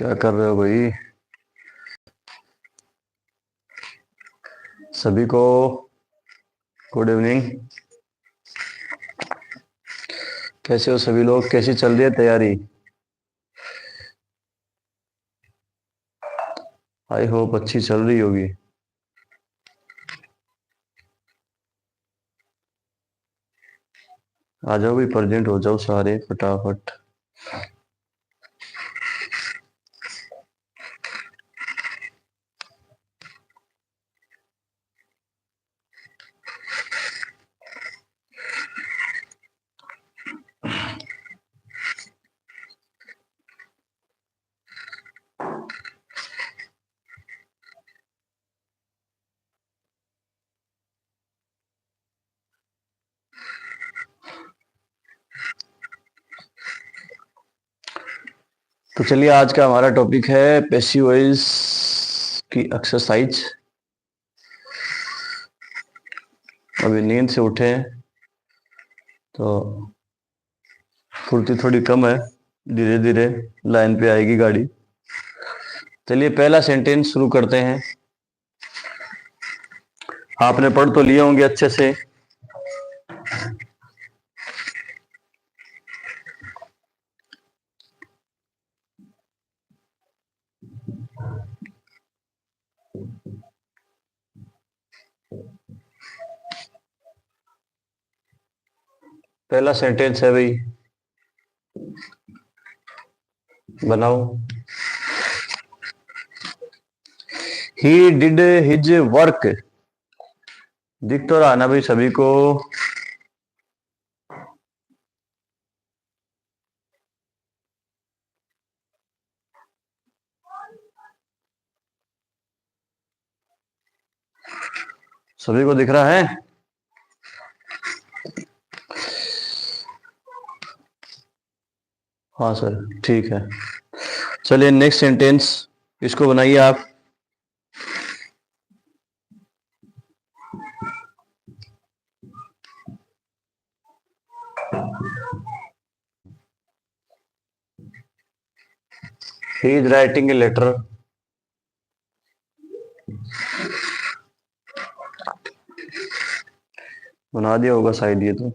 क्या कर रहे हो भाई? सभी को गुड इवनिंग। कैसे हो सभी लोग? कैसी चल रही है तैयारी? आई होप अच्छी चल रही होगी। आ जाओ भी, प्रेजेंट हो जाओ सारे फटाफट। तो चलिए, आज का हमारा टॉपिक है पैसिव वॉइस की एक्सरसाइज। अभी नींद से उठे हैं तो फुर्ती थोड़ी कम है। धीरे धीरे लाइन पे आएगी गाड़ी। चलिए, पहला सेंटेंस शुरू करते हैं। आपने पढ़ तो लिए होंगे अच्छे से। पहला सेंटेंस है भाई, बनाओ। He did his work. दिख तो रहा ना भाई सभी को? सभी को दिख रहा है? हाँ सर, ठीक है। चलिए, नेक्स्ट सेंटेंस इसको बनाइए आप। He is writing a letter. बना दिया होगा शायद ये तो।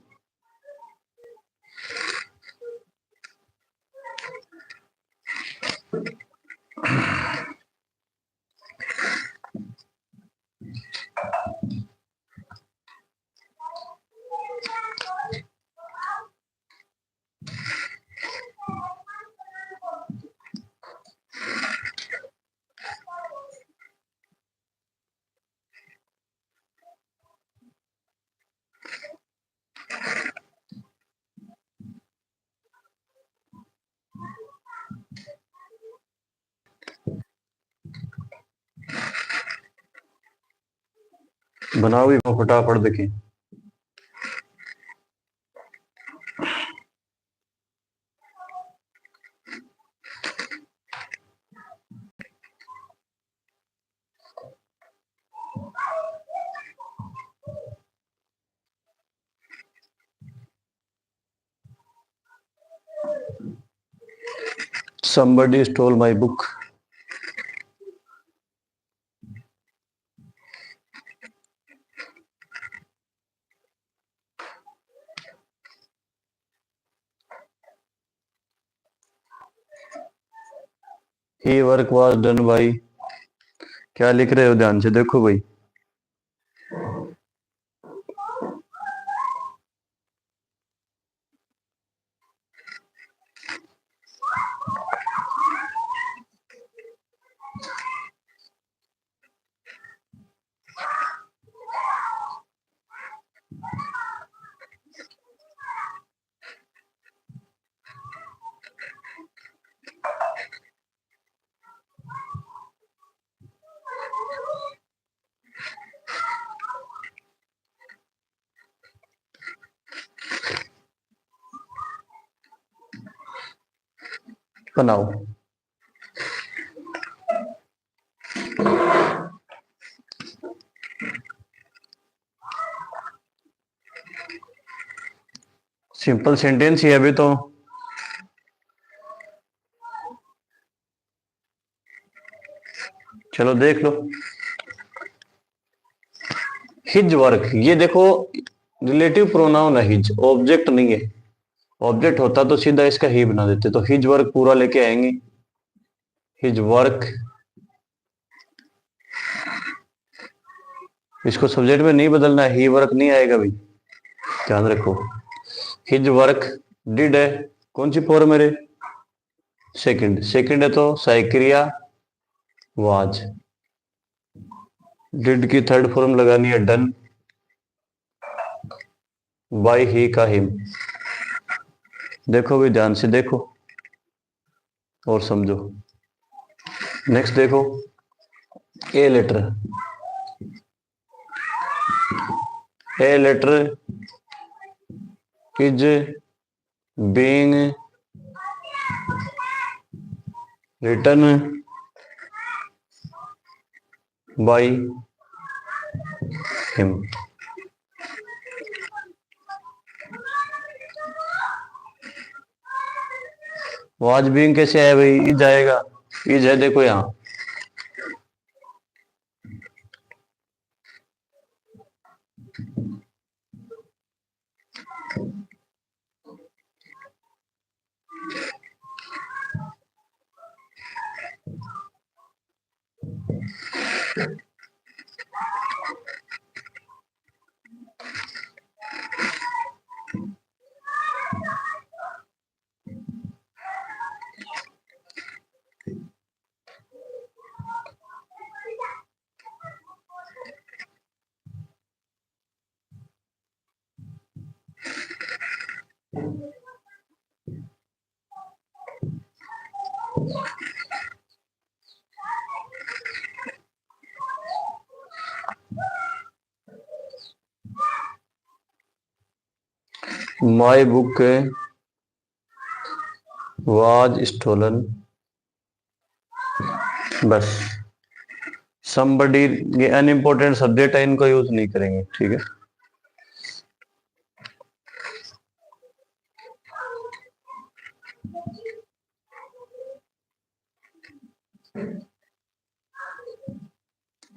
बनाओ भी फटाफट, देखिए। Somebody stole my book. He work was done by। क्या लिख रहे हो? ध्यान से देखो भाई। बनाओ। सिंपल सेंटेंस ही है अभी तो। चलो देख लो। हिज वर्क, ये देखो रिलेटिव प्रोनाउन है, हिज ऑब्जेक्ट नहीं है। ऑब्जेक्ट होता तो सीधा इसका ही बना देते, तो हिज वर्क पूरा लेके आएंगे। हिज वर्क, इसको सब्जेक्ट में नहीं बदलना है, ही वर्क नहीं आएगा भाई, ध्यान रखो। हिज वर्क डिड है, कौन सी फॉर्म मेरे, सेकंड, सेकंड है तो साइक्रिया वाज। डिड की थर्ड फॉर्म लगानी है डन, बाय ही का हिम। देखो भी ध्यान से देखो और समझो। नेक्स्ट देखो, a letter, a letter is being written by him. Was being कैसे आया भाई, इज आएगा, इज है देखो यहाँ। माई बुक वाज स्टोलन, बस। somebody, ये अनइम्पोर्टेंट सब्जेक्ट है, इनको यूज नहीं करेंगे, ठीक है।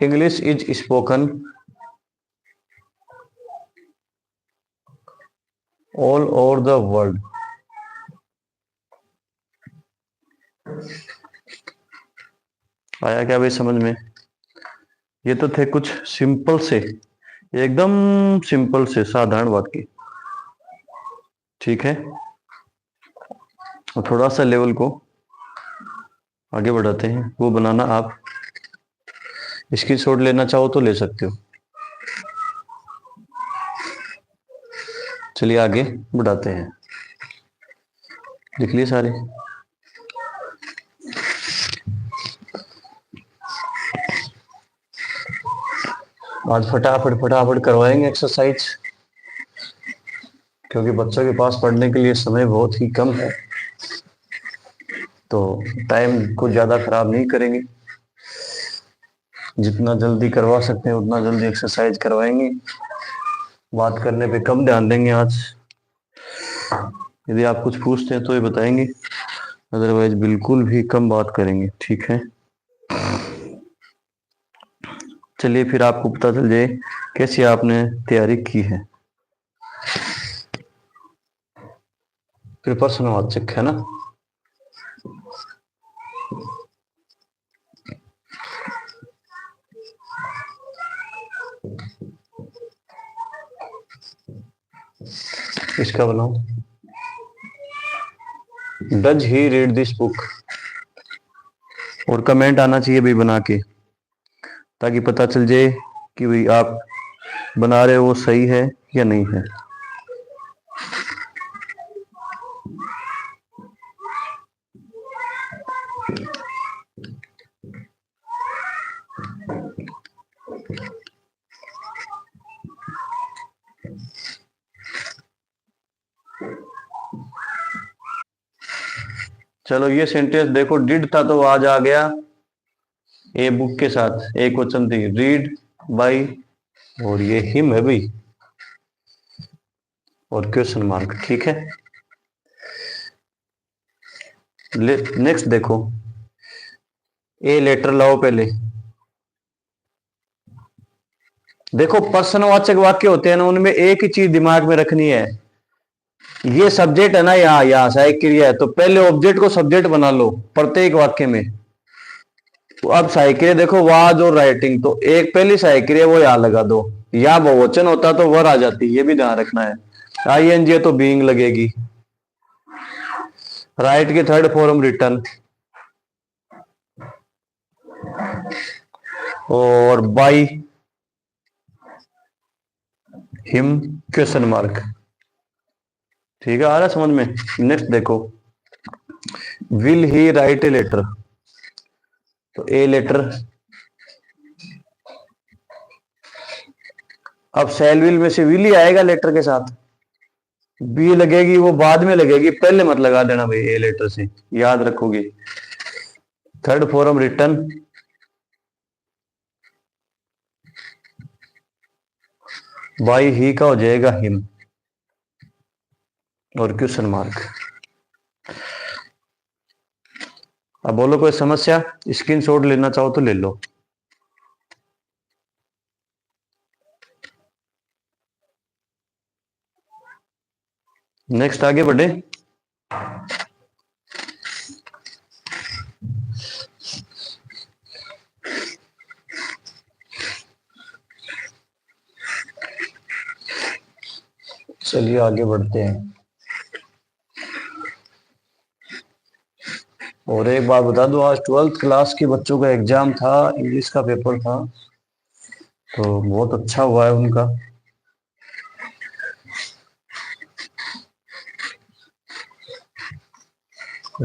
English is spoken all over the world. आया क्या भाई समझ में? ये तो थे कुछ सिंपल से, एकदम सिंपल से साधारण वाक्य, ठीक है। और थोड़ा सा लेवल को आगे बढ़ाते हैं, वो बनाना आप स्क्रीनशॉट लेना चाहो तो ले सकते हो। चलिए आगे बढ़ाते हैं, लिख लिए सारे। आज फटाफट फटाफट करवाएंगे एक्सरसाइज, क्योंकि बच्चों के पास पढ़ने के लिए समय बहुत ही कम है, तो टाइम को ज्यादा खराब नहीं करेंगे। जितना जल्दी करवा सकते हैं उतना जल्दी एक्सरसाइज करवाएंगे। बात करने पे कम ध्यान देंगे आज। यदि आप कुछ पूछते हैं तो ये बताएंगे, अदरवाइज बिल्कुल भी कम बात करेंगे, ठीक है। चलिए फिर आपको पता चल जाए कैसे आपने तैयारी की है। फिर प्रश्नवाद चेक है ना। इसका बनाओ, does he read this book, और कमेंट आना चाहिए भाई बना के, ताकि पता चल जाए कि भाई आप बना रहे हो वो सही है या नहीं है। चलो ये सेंटेंस देखो, डिड था तो आज आ गया ए बुक के साथ, एक क्वेश्चन थी रीड बाय, और ये हिम है भाई, और क्वेश्चन मार्क, ठीक है। नेक्स्ट देखो, ए लेटर लाओ पहले, देखो प्रश्नवाचक वाक्य होते हैं ना, उनमें एक ही चीज दिमाग में रखनी है। ये सब्जेक्ट है ना, यहाँ सहायक क्रिया है, तो पहले ऑब्जेक्ट को सब्जेक्ट बना लो प्रत्येक वाक्य में। तो अब सहायक क्रिया देखो, वाज और राइटिंग, तो एक पहली सहायक क्रिया वो यहां लगा दो। या बहुवचन होता तो वर आ जाती, ये भी ध्यान रखना है। आईएनजी है तो बीइंग लगेगी। राइट की थर्ड फॉर्म रिटर्न, और बाई हिम क्वेश्चन मार्क। ठीक है, आ रहा है समझ में। नेक्स्ट देखो, will he write a letter, तो ए लेटर। अब सेल विल में से विल ही आएगा लेटर के साथ, बी लगेगी वो बाद में लगेगी, पहले मत लगा देना भाई ए लेटर से, याद रखोगे। थर्ड फॉर्म रिटर्न, बाई ही का हो जाएगा हिम, और क्वेश्चन मार्क। अब बोलो कोई समस्या, स्क्रीनशॉट लेना चाहो तो ले लो। नेक्स्ट आगे बढ़े। चलिए आगे बढ़ते हैं। और एक बात बता दूं, आज 12th क्लास के बच्चों का एग्जाम था, इंग्लिश का पेपर था, तो बहुत अच्छा हुआ है उनका।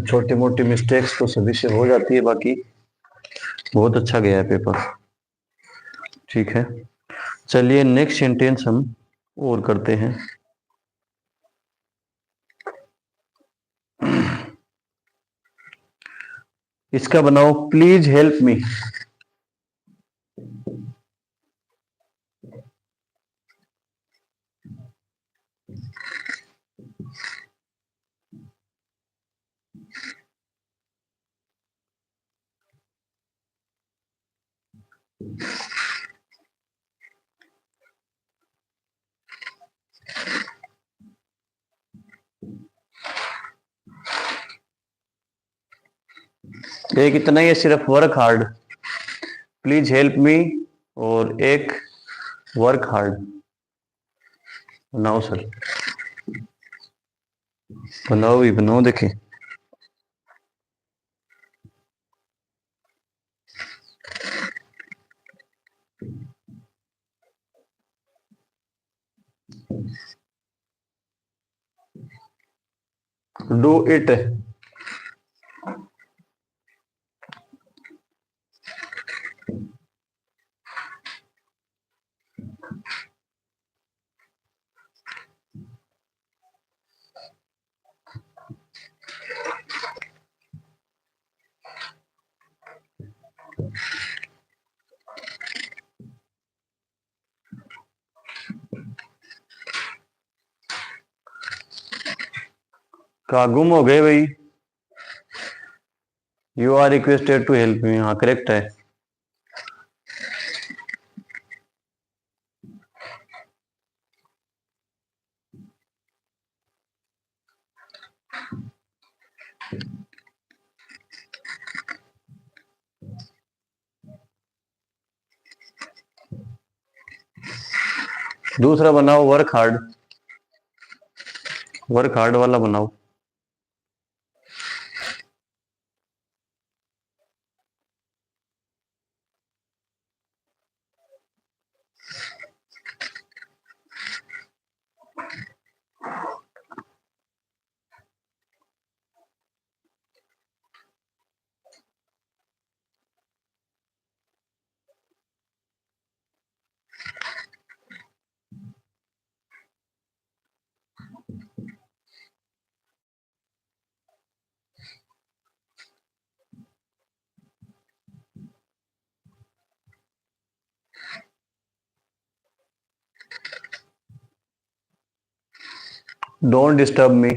छोटी मोटी मिस्टेक्स तो सभी से हो जाती है, बाकी बहुत अच्छा गया है पेपर। ठीक है, चलिए नेक्स्ट सेंटेंस हम और करते हैं। इसका बनाओ, प्लीज हेल्प मी। एक इतना ही है सिर्फ, work hard. Please help me, और एक वर्क हार्ड। बनाओ सर, बनाओ भी बनाओ, देखे। Do it. कहा गुम हो गए भाई। You are requested to help me, हाँ करेक्ट है। दूसरा बनाओ, वर्क हार्ड। वर्क हार्ड वाला बनाओ। Don't disturb me.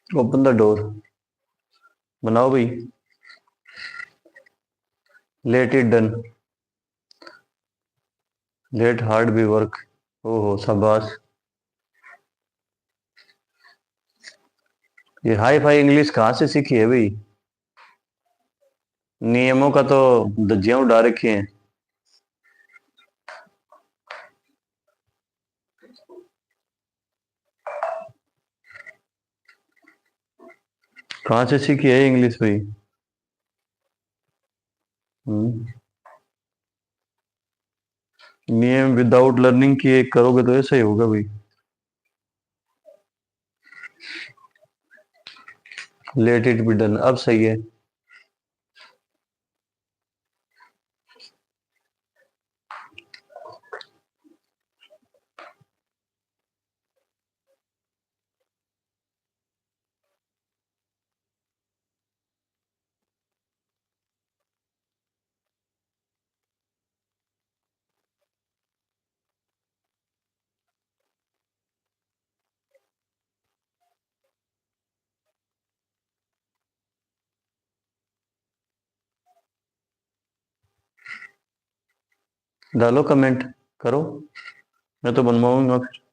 Open the door. बनाओ भाई। Let it done. Let hard be work. ओहो शाबाश। ये हाई फाई इंग्लिश कहाँ से सीखी है भाई? नियमों का तो धज्जियां उड़ा रखी हैं। कहाँ से सीखी है इंग्लिश भाई? नियम विदाउट लर्निंग किए करोगे तो ऐसा ही होगा भाई। लेट इट बी डन, अब सही है। डालो कमेंट करो, मैं तो बनवाऊंगा फिर।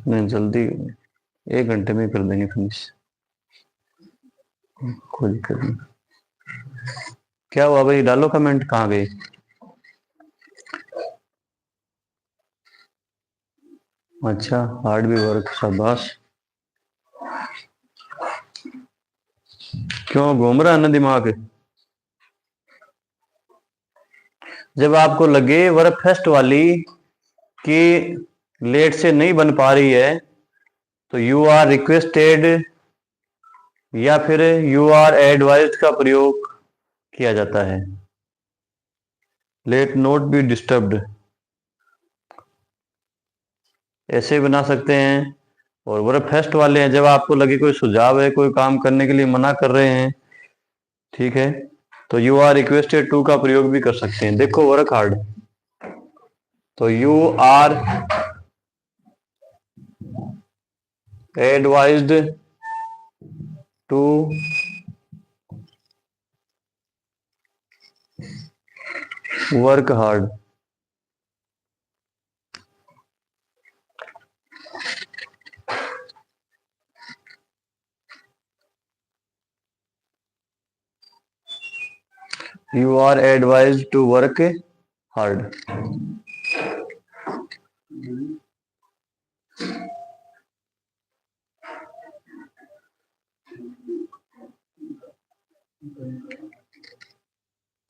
नहीं जल्दी, 1 घंटे में कर देंगे फिनिश, कोई दिक्कत नहीं। क्या हुआ भाई? डालो कमेंट, कहाँ गए? अच्छा हार्ड भी वर्क, शाबाश। क्यों घूम रहा है ना दिमाग? जब आपको लगे वर्क फेस्ट वाली कि लेट से नहीं बन पा रही है तो यू आर रिक्वेस्टेड या फिर यू आर एडवाइज्ड का प्रयोग किया जाता है। लेट नोट बी डिस्टर्ब्ड ऐसे बना सकते हैं। और वर्क फेस्ट वाले हैं जब आपको लगे कोई सुझाव है, कोई काम करने के लिए मना कर रहे हैं, ठीक है, तो यू आर रिक्वेस्टेड टू का प्रयोग भी कर सकते हैं। देखो वर्क हार्ड, तो you are advised to work hard. You are advised to work hard.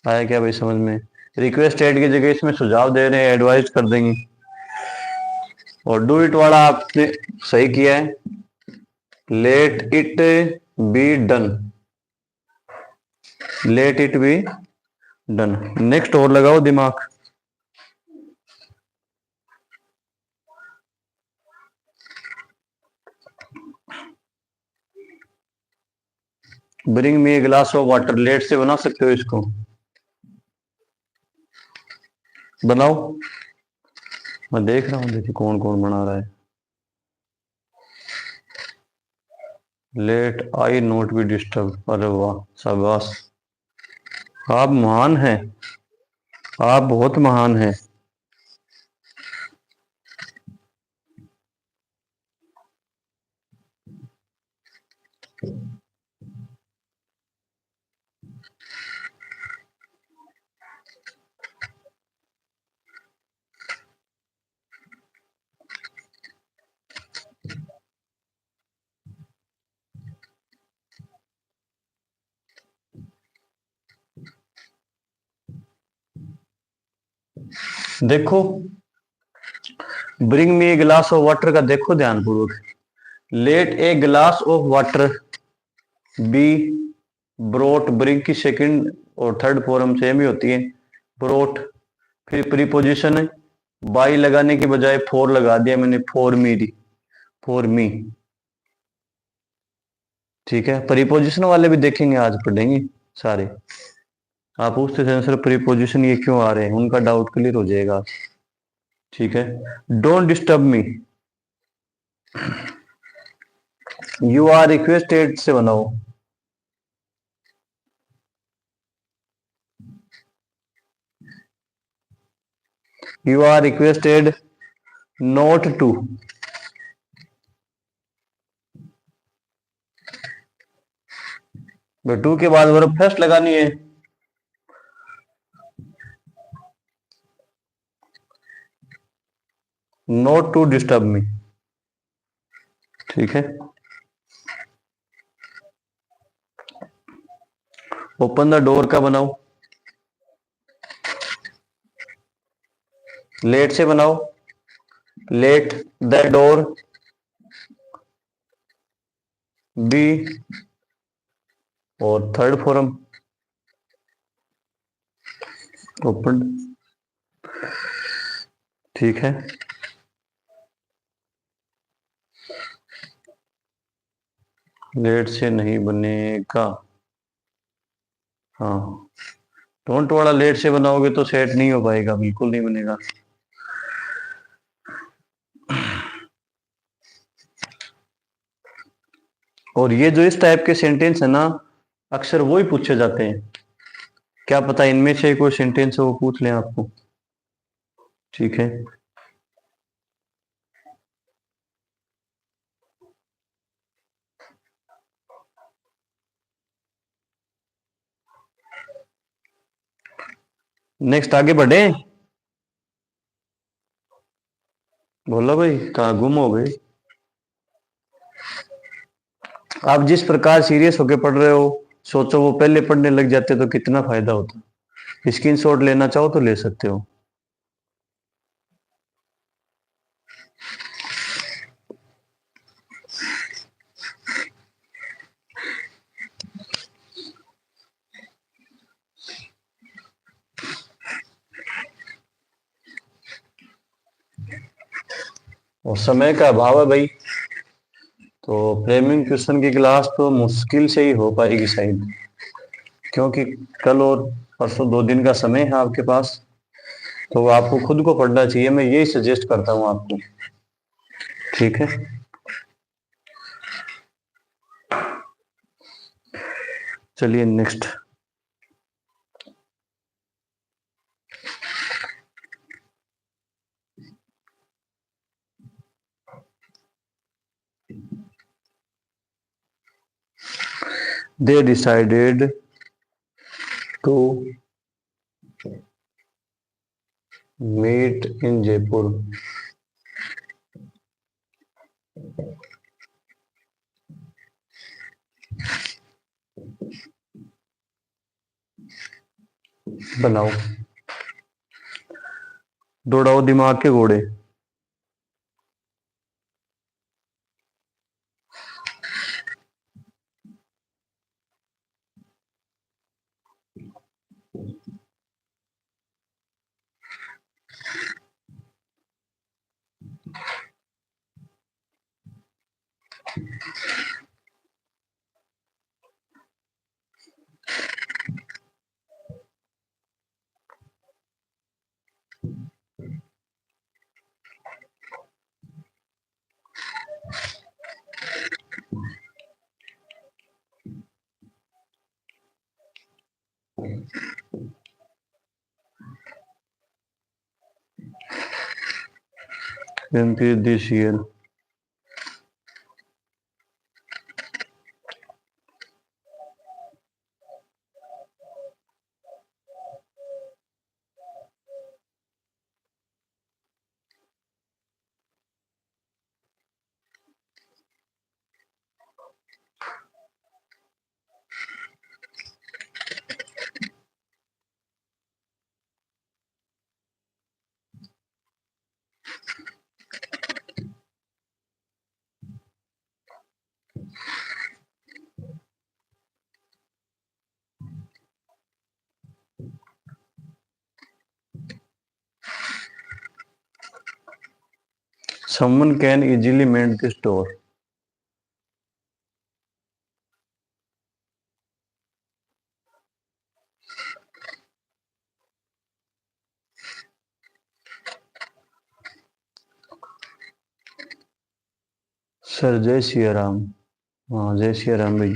आया क्या भाई समझ में? रिक्वेस्टेड की जगह इसमें सुझाव दे रहे हैं, एडवाइज कर देंगे। और डू इट वाला आपने सही किया है, let it be done. Let it be done. Next और लगाओ दिमाग। Bring me a glass of water, let से बना सकते हो इसको, बनाओ। मैं देख रहा हूँ, देखिए कौन कौन बना रहा है। Let I not be disturb, अरे वाह शाबाश, आप महान हैं, आप बहुत महान हैं। देखो bring me A glass of water का देखो ध्यानपूर्वक। Let a glass of water be brought, bring की सेकंड और थर्ड फॉर्म सेम ही होती है, ब्रोट। फिर प्रीपोजिशन है, बाई लगाने की बजाय फोर लगा दिया मैंने, फॉर मी, फॉर मी। ठीक है, प्रीपोजिशन वाले भी देखेंगे, आज पढ़ेंगे सारे। आप पूछते थे सर प्रीपोजिशन ये क्यों आ रहे हैं, उनका डाउट क्लियर हो जाएगा। ठीक है, don't disturb me, you are requested से बनाओ। You are requested not to, to के बाद वर्ब फर्स्ट लगानी है। Not to disturb me. ठीक है, ओपन द डोर का बनाओ, लेट से बनाओ, लेट द डोर बी, और थर्ड फॉर्म ओपन। ठीक है, लेट से नहीं बनेगा। हाँ, डोंट वाला लेट से बनाओगे तो सेट नहीं हो पाएगा, बिल्कुल नहीं बनेगा। और ये जो इस टाइप के सेंटेंस है ना, अक्सर वो ही पूछे जाते हैं। क्या पता इनमें से कोई सेंटेंस है वो पूछ लें आपको। ठीक है, नेक्स्ट आगे बढ़े। बोलो भाई, कहाँ गुम हो गए। आप जिस प्रकार सीरियस होके पढ़ रहे हो, सोचो वो पहले पढ़ने लग जाते तो कितना फायदा होता। स्क्रीनशॉट लेना चाहो तो ले सकते हो। और समय का अभाव है भाई, तो फ्रेमिंग क्वेश्चन की क्लास तो मुश्किल से ही हो पाएगी शायद, क्योंकि कल और परसों 2 दिन का समय है आपके पास। तो आपको खुद को पढ़ना चाहिए, मैं यही सजेस्ट करता हूँ आपको। ठीक है, चलिए next. They decided to meet in Jaipur. बनाओ, दौड़ाओ दिमाग के घोड़े। This year. someone can easily mend this door. Sir जय सिया राम। हाँ जय सिया राम भाई।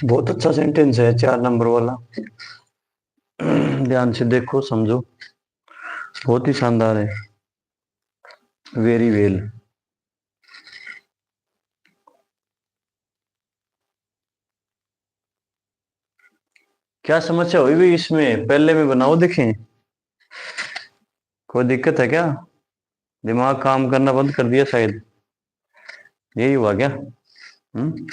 बहुत अच्छा सेंटेंस है 4 नंबर वाला। ध्यान से देखो समझो, बहुत ही शानदार है। Very well. क्या समस्या हुई भी इसमें, पहले में बनाओ देखें। कोई दिक्कत है क्या? दिमाग काम करना बंद कर दिया शायद, यही हुआ क्या? हम्म।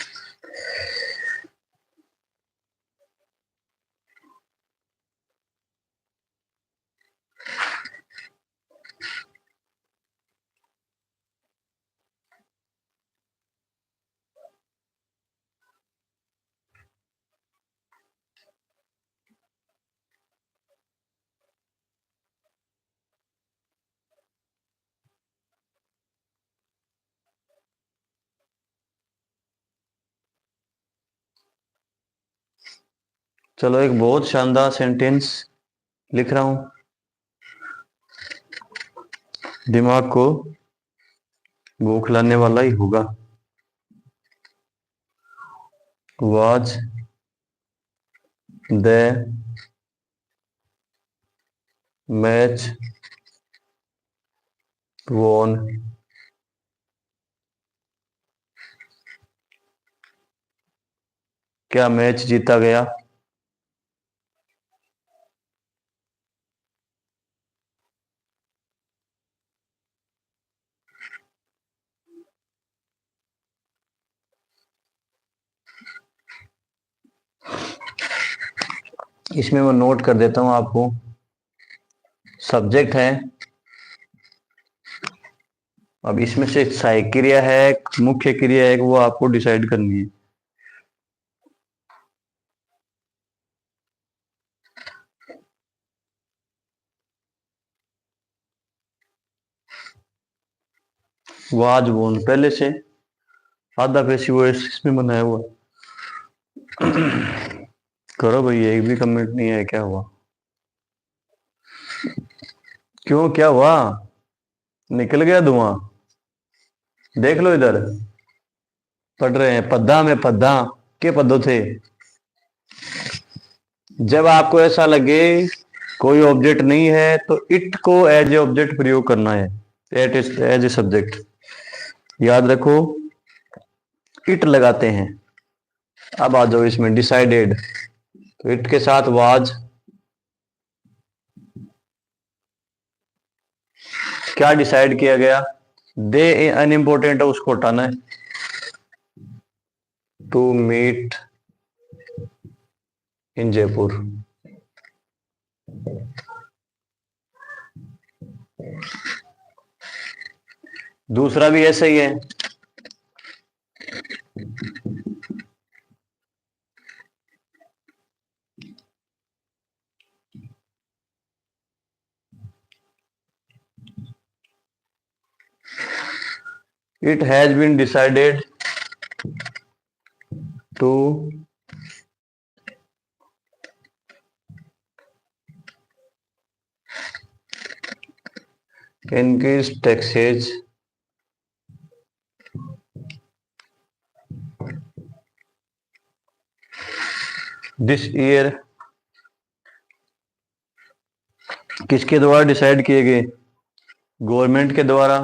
चलो एक बहुत शानदार सेंटेंस लिख रहा हूं, दिमाग को बौखलाने वाला ही होगा। Was the match won? क्या मैच जीता गया? इसमें मैं नोट कर देता हूं आपको, सब्जेक्ट है। अब इसमें से सहायक क्रिया है, मुख्य क्रिया है, वो आपको डिसाइड करनी है। वाज बोन पहले से आधा पैसिव वॉइस इसमें बनाया हुआ। करो भाई, एक भी कमेंट नहीं है, क्या हुआ? क्यों, क्या हुआ? निकल गया धुआं? देख लो इधर, पढ़ रहे हैं पद्धा में पद्धा के पदों थे। जब आपको ऐसा लगे कोई ऑब्जेक्ट नहीं है तो इट को एज ए ऑब्जेक्ट प्रयोग करना है, एट एज ए सब्जेक्ट। याद रखो, इट लगाते हैं। अब आ जाओ इसमें डिसाइडेड, तो इट के साथ वाज, क्या डिसाइड किया गया? दे अनइम्पोर्टेंट है, उसको हटाना है। To meet in Jaipur. दूसरा भी ऐसा ही है। It has been decided to increase taxes this year किसके द्वारा डिसाइड किए गए? गवर्नमेंट के द्वारा।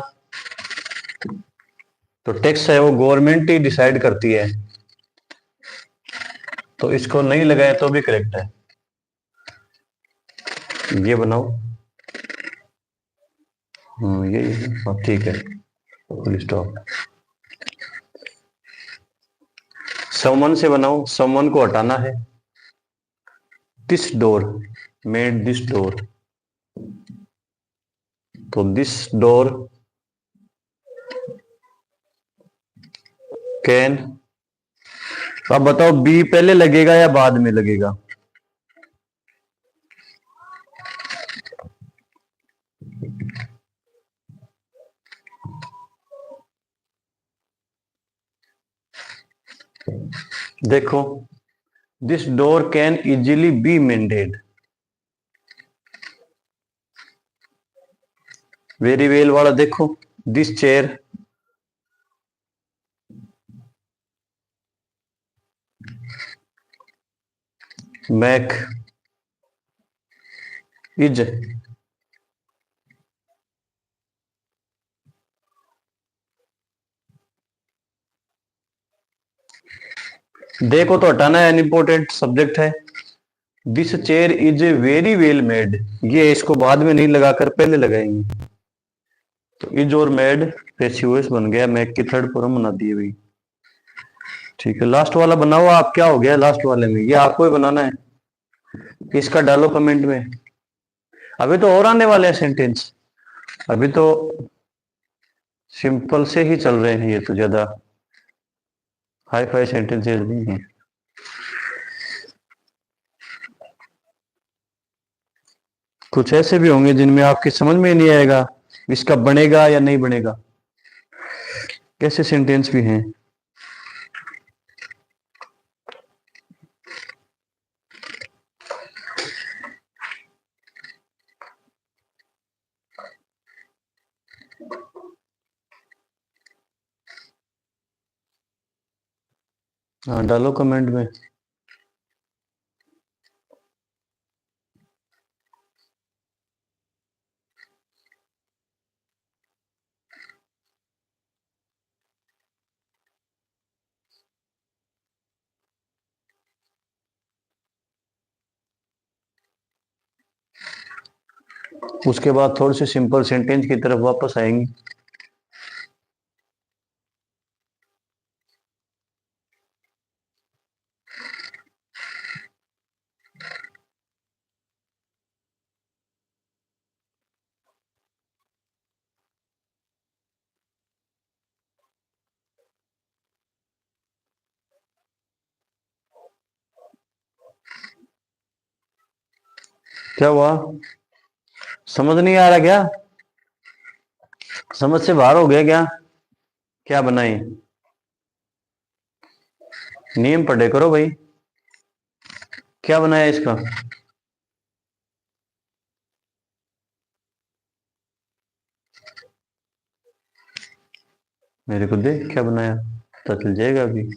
तो टैक्स है वो गवर्नमेंट ही डिसाइड करती है, तो इसको नहीं लगाया तो भी करेक्ट है। ये बनाओ। ये ठीक है, फुल स्टॉप। समवन से बनाओ, समवन को हटाना है। This door, made this door, तो दिस डोर कैन। अब बताओ बी पहले लगेगा या बाद में लगेगा? देखो, this door can easily be maintained. Very well वाला देखो, दिस चेयर मैक इज। देखो तो हटाना है, अनइम्पोर्टेंट सब्जेक्ट है। This chair is very well made, ये इसको बाद में नहीं लगाकर पहले लगाएंगे। तो इज और मेड पेसिव बन गया, मैक की थर्ड फॉर्म बना दिए भाई। ठीक है, लास्ट वाला बनाओ आप। क्या हो गया लास्ट वाले में? ये आपको ही बनाना है, इसका डालो कमेंट में। अभी तो और आने वाले हैं सेंटेंस, अभी तो सिंपल से ही चल रहे हैं, ये तो ज्यादा हाई फाई सेंटेंसेस नहीं है। कुछ ऐसे भी होंगे जिनमें आपकी समझ में नहीं आएगा इसका बनेगा या नहीं बनेगा, कैसे सेंटेंस भी हैं। हाँ डालो कमेंट में। उसके बाद थोड़े से सिंपल सेंटेंस की तरफ वापस आएंगे। क्या हुआ, समझ नहीं आ रहा क्या? समझ से बाहर हो गया क्या? क्या बनाए? नियम पढ़े करो भाई। क्या बनाया इसका? मेरे को देख क्या बनाया, पता चल जाएगा अभी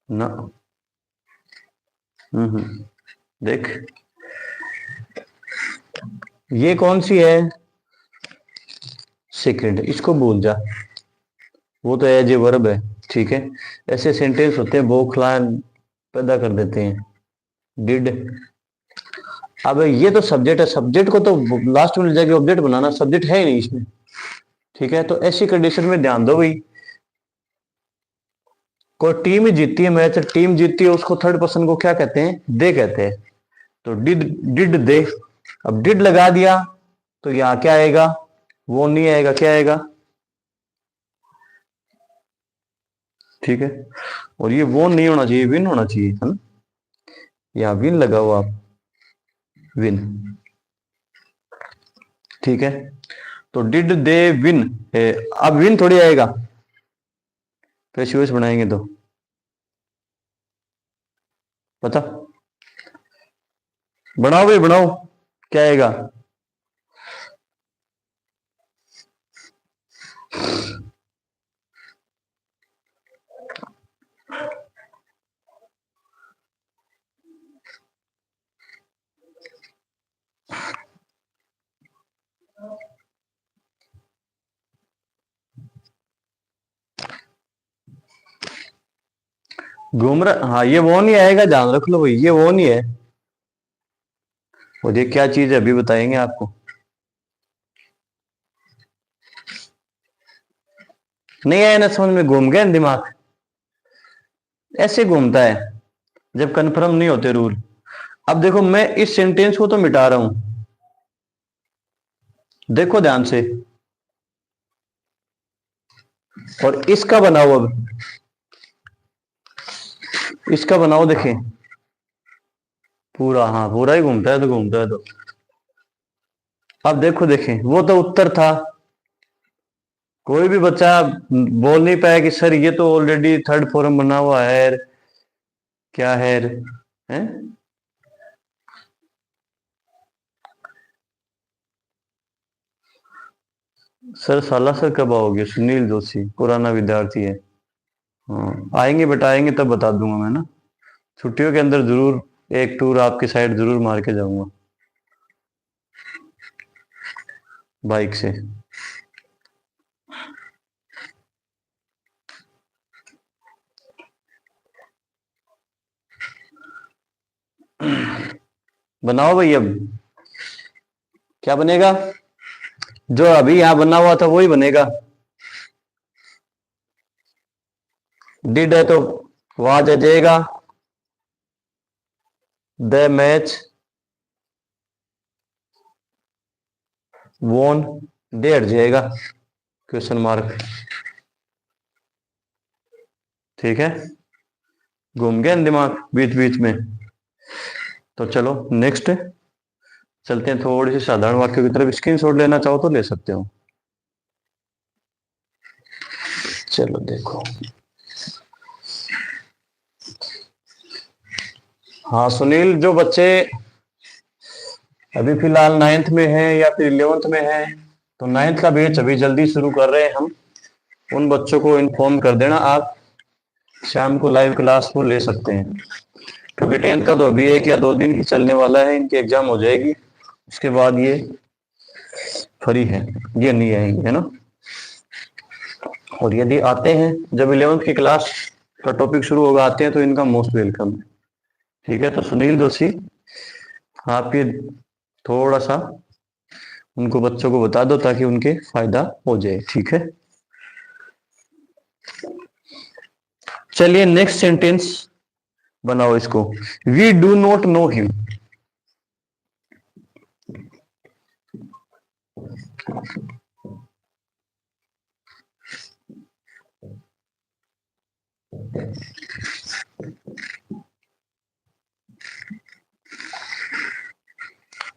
ना। देख, ये कौन सी है? सेकंड, इसको भूल जा, वो तो एज ए वर्ब है। ठीक है, ऐसे सेंटेंस होते हैं बौखलाहट पैदा कर देते हैं। डिड, अब ये तो सब्जेक्ट है, सब्जेक्ट को तो लास्ट में ले जाके ऑब्जेक्ट बनाना, सब्जेक्ट है ही नहीं इसमें। ठीक है, तो ऐसी कंडीशन में ध्यान दो भाई, कोई टीम ही जीतती है मैच, टीम जीतती है उसको थर्ड पर्सन को क्या कहते हैं? दे कहते हैं। तो डिड, डिड दे, अब डिड लगा दिया तो यहां क्या आएगा? वो नहीं आएगा, क्या आएगा? ठीक है, और ये वो नहीं होना चाहिए, विन होना चाहिए, है ना? यहाँ विन लगाओ आप, विन। ठीक है, तो डिड दे विन, अब विन थोड़ी आएगा, प्रेसियस बनाएंगे तो पता। बनाओ भाई बनाओ, क्या आएगा? घूम रहा, हाँ ये वो नहीं आएगा, ध्यान रख लो भाई, ये वो नहीं है। और ये क्या चीज है अभी बताएंगे आपको। नहीं आया ना समझ में, घूम गया ना दिमाग। ऐसे घूमता है जब कन्फर्म नहीं होते रूल। अब देखो मैं इस सेंटेंस को तो मिटा रहा हूं, देखो ध्यान से, और इसका बनाओ अब, इसका बनाओ देखें। पूरा, हाँ पूरा ही घूमता है, तो घूमता है तो। अब देखो देखें, वो तो उत्तर था। कोई भी बच्चा बोल नहीं पाया कि सर ये तो ऑलरेडी थर्ड फॉर्म बना हुआ है, क्या है? सर साला सर कब आओगे? सुनील जोशी पुराना विद्यार्थी है। हाँ आएंगे बेटा, आएंगे तब बता दूंगा मैं ना। छुट्टियों के अंदर जरूर एक टूर आपकी साइड जरूर मार के जाऊंगा बाइक से। बनाओ भाई अब, क्या बनेगा? जो अभी यहां बना हुआ था वही बनेगा। डिड है तो वहां आ जाएगा, द मैच वोन, डे हट जाएगा, क्वेश्चन मार्क। ठीक है, घूम गया ना दिमाग बीच बीच में। तो चलो नेक्स्ट चलते हैं, थोड़ी सी साधारण वाक्यों की तरफ। स्क्रीनशॉट लेना चाहो तो ले सकते हो। चलो देखो, हाँ सुनील, जो बच्चे अभी फिलहाल नाइन्थ में है या फिर इलेवेंथ में है, तो नाइन्थ का बैच अभी जल्दी शुरू कर रहे हैं हम। उन बच्चों को इन्फॉर्म कर देना, आप शाम को लाइव क्लास को ले सकते हैं, क्योंकि टेंथ का तो अभी 1 या 2 दिन ही चलने वाला है, इनकी एग्जाम हो जाएगी, उसके बाद ये फ्री है, ये नहीं आएंगे, है ना। और यदि आते हैं जब इलेवेंथ की क्लास का टॉपिक शुरू होगा, आते हैं तो इनका मोस्ट वेलकम है। ठीक है, तो सुनील जोशी आप ये थोड़ा सा उनको बच्चों को बता दो ताकि उनके फायदा हो जाए। ठीक है, चलिए नेक्स्ट सेंटेंस बनाओ इसको। We do not know him.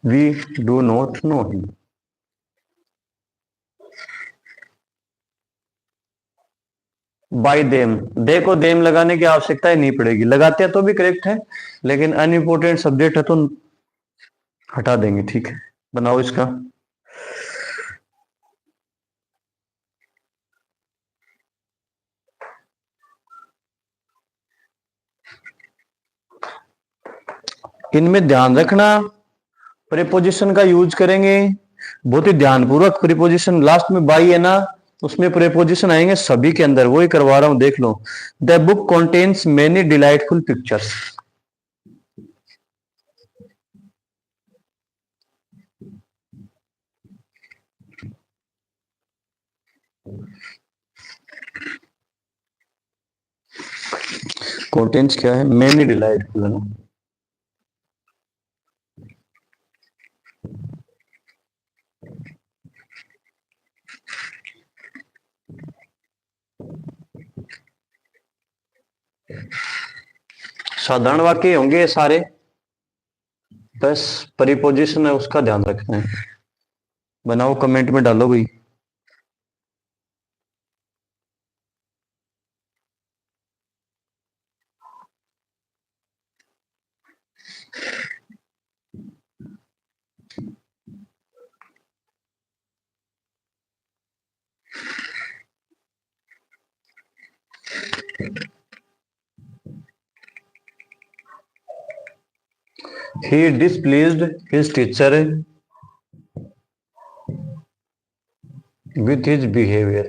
We do not know him. By them, देखो देम लगाने की आवश्यकता ही नहीं पड़ेगी, लगाते हैं तो भी करेक्ट है, लेकिन अनइम्पोर्टेंट सब्जेक्ट है तो हटा देंगे। ठीक है, बनाओ इसका। इनमें ध्यान रखना, प्रीपोजिशन का यूज करेंगे बहुत ही ध्यानपूर्वक। प्रीपोजिशन लास्ट में बाई है ना, उसमें प्रीपोजिशन आएंगे सभी के अंदर, वही करवा रहा हूं देख लो। The book contains many delightful pictures. Contents क्या है? मेनी डिलाइटफुल, है ना। साधारण वाक्य होंगे ये सारे, बस प्रीपोजिशन है उसका ध्यान रखना है। बनाओ, कमेंट में डालो भाई। He displeased his teacher with his behavior.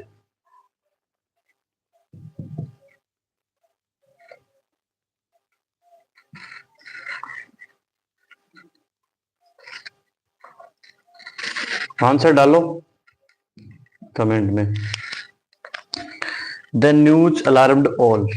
Answer डालो कमेंट में। The news alarmed all.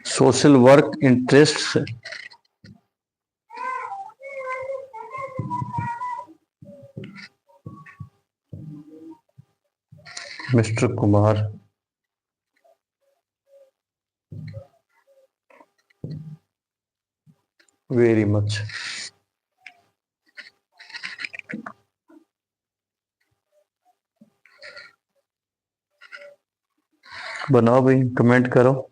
Social work interest. Mister Kumar. Very much. बनाओ भाई, कमेंट करो।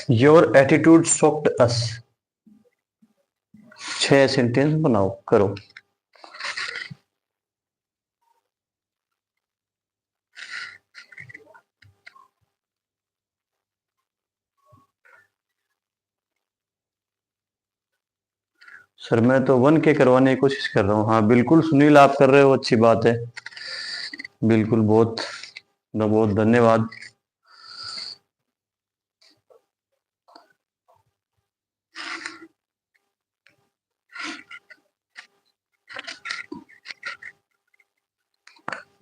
Your attitude shocked us. 6 sentence बनाओ, करो। सर मैं तो 1 के करवाने की कोशिश कर रहा हूँ। हाँ बिल्कुल सुनील, आप कर रहे हो, अच्छी बात है। बिल्कुल, बहुत बहुत धन्यवाद।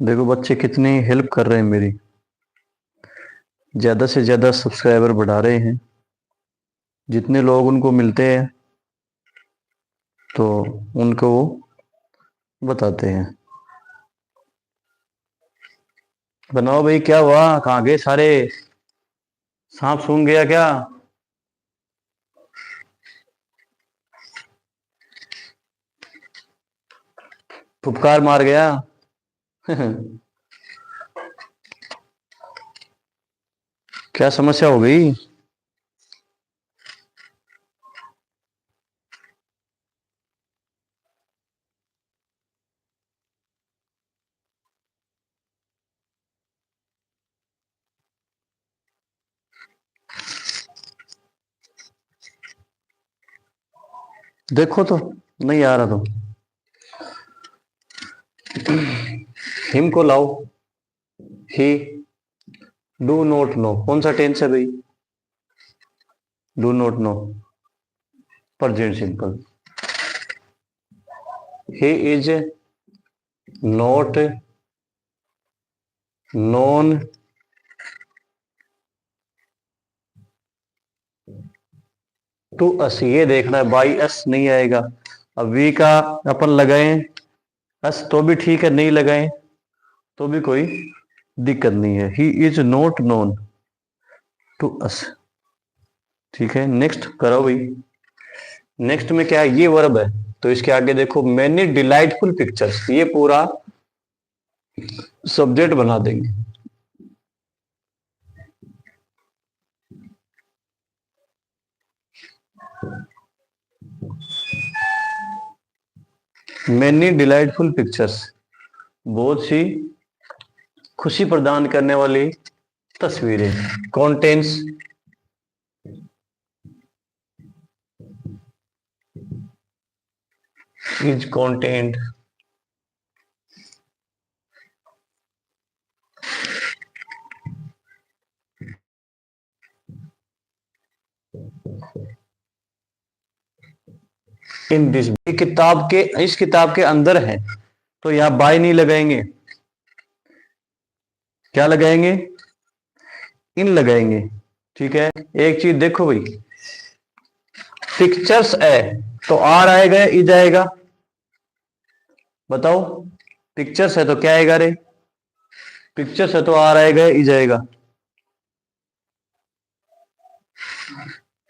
देखो बच्चे कितनी हेल्प कर रहे हैं मेरी, ज्यादा से ज्यादा सब्सक्राइबर बढ़ा रहे हैं। जितने लोग उनको मिलते हैं तो उनको वो बताते हैं। बनाओ भाई, क्या हुआ, कहाँ गए सारे? सांप सूंघ गया क्या? फुफकार मार गया? क्या समस्या हो गई? देखो तो नहीं आ रहा तो हिम को लाओ। ही डू नॉट नो कौन सा टेंस है भाई? Do not know present simple. He is not known to us. ये देखना है, बाई अस नहीं आएगा। अब वी का अपन लगाएं अस तो भी ठीक है, नहीं लगाएं तो भी कोई दिक्कत नहीं है। He is not known to us. ठीक है, नेक्स्ट करो भाई। नेक्स्ट में क्या है? ये वर्ब है तो इसके आगे देखो, मैनी डिलाइटफुल पिक्चर्स, ये पूरा सब्जेक्ट बना देंगे। मैनी डिलाइटफुल पिक्चर्स, बहुत सी खुशी प्रदान करने वाली तस्वीरें। Contents is content in this. किताब के, इस किताब के अंदर है तो यहां बाय नहीं लगाएंगे, क्या लगाएंगे? इन लगाएंगे। ठीक है, एक चीज देखो भाई, पिक्चर्स है तो आर आएगा या इज आएगा? बताओ, पिक्चर्स है तो क्या आएगा रे? पिक्चर से तो आ रहेगा ही जाएगा,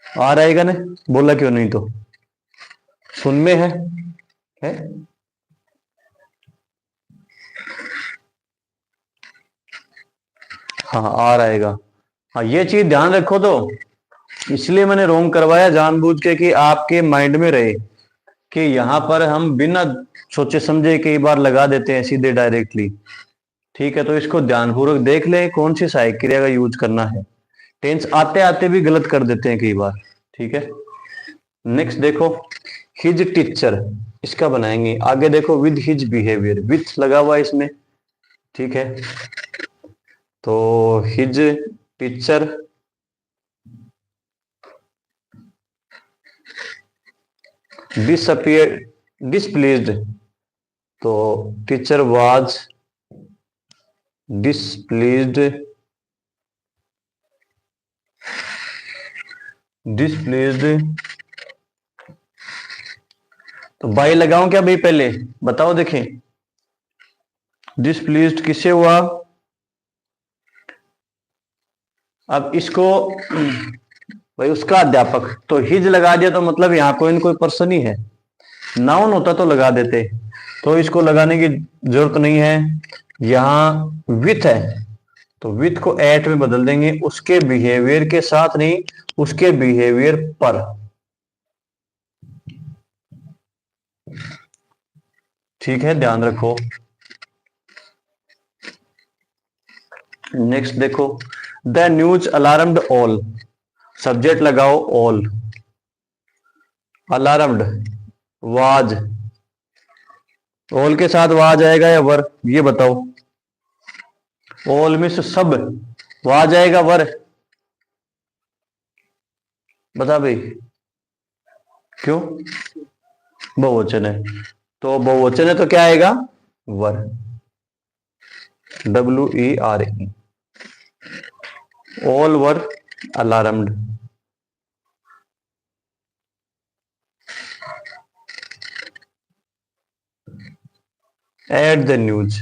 आ रहेगा ना, बोला क्यों नहीं? तो सुन में है? हाँ आ रहेगा। हाँ ये चीज ध्यान रखो, तो इसलिए मैंने रोंग करवाया जानबूझ के कि आपके माइंड में रहे कि यहाँ पर हम बिना सोचे समझे कई बार लगा देते हैं सीधे डायरेक्टली। ठीक है, तो इसको ध्यानपूर्वक देख ले कौन सी सहायक क्रिया का यूज करना है। टेंस आते आते भी गलत कर देते हैं कई बार। ठीक है, नेक्स्ट देखो, हिज टीचर, इसका बनाएंगे आगे। देखो विद हिज बिहेवियर, विथ लगा हुआ है इसमें। ठीक है, तो हिज टीचर डिसअपियर डिसप्लीज्ड, तो टीचर वाज डिसप्लीज्ड, डिसप्लीज्ड। तो बाई लगाऊं क्या भाई? पहले बताओ, देखें डिसप्लीज्ड किससे हुआ? अब इसको भाई उसका अध्यापक, तो हिज लगा दिया तो मतलब यहां कोई न कोई पर्सन ही है। नाउन होता तो लगा देते, तो इसको लगाने की जरूरत नहीं है। यहां विथ है, तो विथ को एट में बदल देंगे, उसके बिहेवियर के साथ नहीं, उसके बिहेवियर पर। ठीक है, ध्यान रखो। नेक्स्ट देखो, the news alarmed all, subject लगाओ ऑल, अलार्म्ड वाज, ऑल के साथ वाज आएगा या वर? ये बताओ। ऑल में से सब, वाज आएगा वर? बता भाई, क्यों? बहुवचन है, तो बहुवचन है तो क्या आएगा? वर, WERE, all were alarmed. At the news,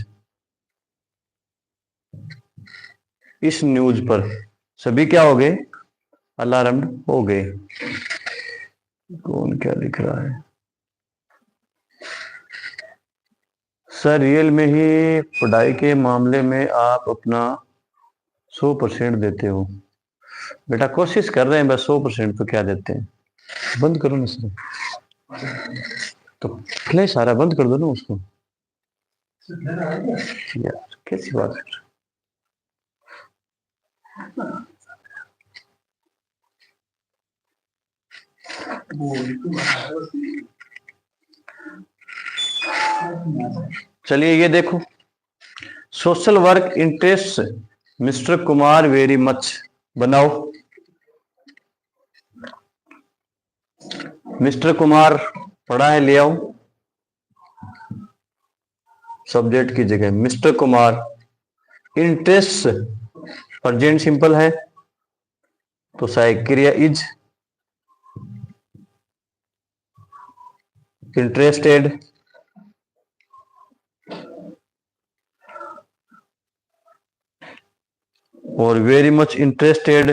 इस न्यूज पर सभी क्या हो गए? अलार्म्ड हो गए। कौन क्या लिख रहा है? सर रियल में ही पढ़ाई के मामले में आप अपना 100% देते हो। बेटा कोशिश कर रहे हैं, बस 100% तो क्या देते हैं। बंद करो ना सर, तो प्ले सारा बंद कर दो ना उसको। यार कैसी बात है। चलिए ये देखो, social work interest mister Kumar very much, बनाओ। मिस्टर कुमार पढ़ा है, ले आओ सब्जेक्ट की जगह mister Kumar. Interest present simple है, तो सहायक क्रिया इज, इंटरेस्टेड, और वेरी मच इंटरेस्टेड।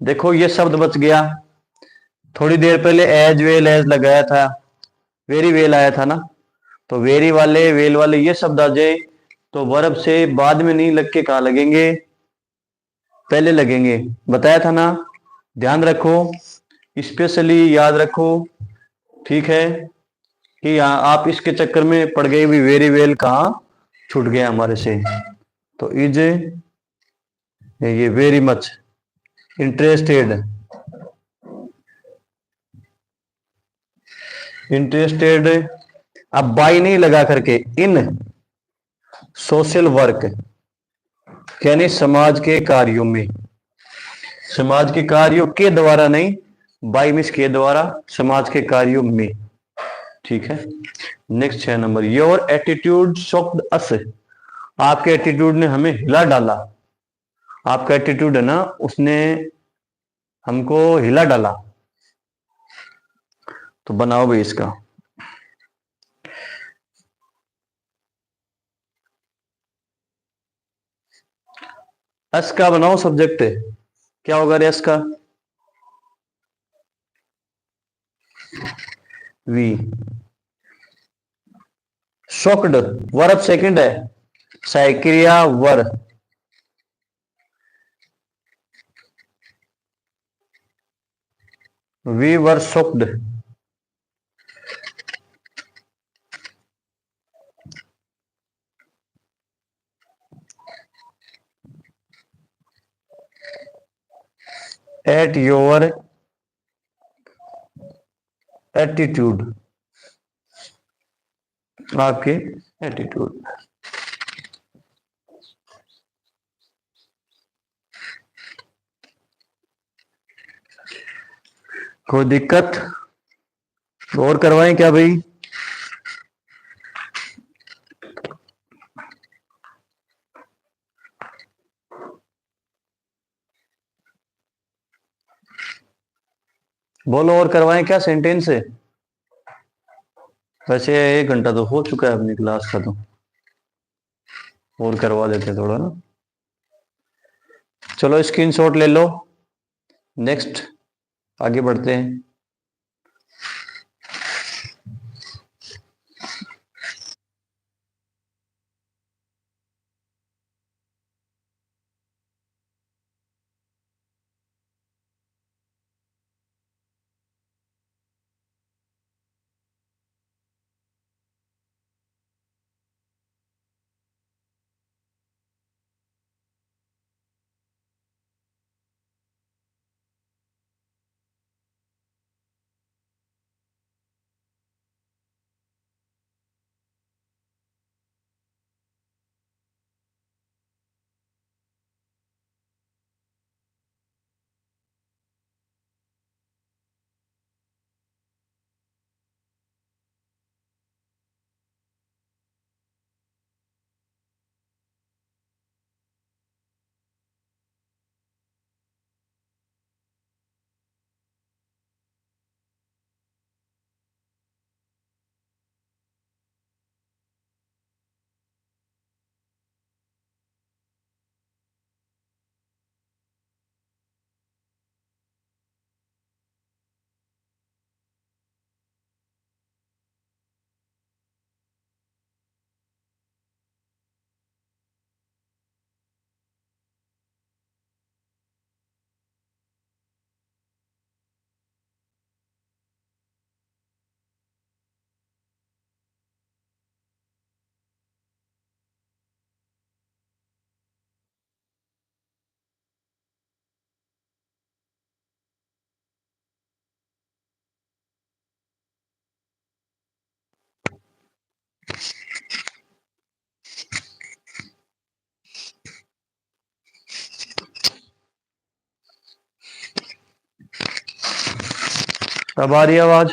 देखो ये शब्द बच गया, थोड़ी देर पहले एज वेल एज लगाया था, वेरी वेल आया था ना, तो वेरी वाले वेल वाले ये शब्द आ जाए तो वर्ब से बाद में नहीं लग के कहा लगेंगे? पहले लगेंगे, बताया था ना। ध्यान रखो, स्पेशली याद रखो। ठीक है, कि यहाँ आप इसके चक्कर में पड़ गए भी, वेरी वेल कहाँ छूट गया हमारे से। तो इज, ये वेरी मच इंटरेस्टेड, इंटरेस्टेड। अब बाई नहीं लगा करके इन सोशल वर्क, यानी समाज के कार्यों में, समाज के कार्यों के द्वारा नहीं, बाई मिस के द्वारा, समाज के कार्यों में। ठीक है, नेक्स्ट 6 नंबर, योर एटीट्यूड शॉक्ड अस, आपके एटीट्यूड ने हमें हिला डाला। आपका एटीट्यूड है ना, उसने हमको हिला डाला। तो बनाओ भाई इसका। एस का बनाओ सब्जेक्ट, क्या होगा रे एस का? वी। शॉक्ड, वर्ब सेकंड है, साइक्रिया were. We were shocked. At your attitude, आपके एटीट्यूड। कोई दिक्कत और करवाएं क्या भाई? बोलो और करवाएं क्या सेंटेंस है? वैसे 1 घंटा तो हो चुका है अपनी क्लास का, तो और करवा देते थोड़ा ना। चलो स्क्रीनशॉट ले लो, नेक्स्ट आगे बढ़ते हैं। अब आ रही है आवाज?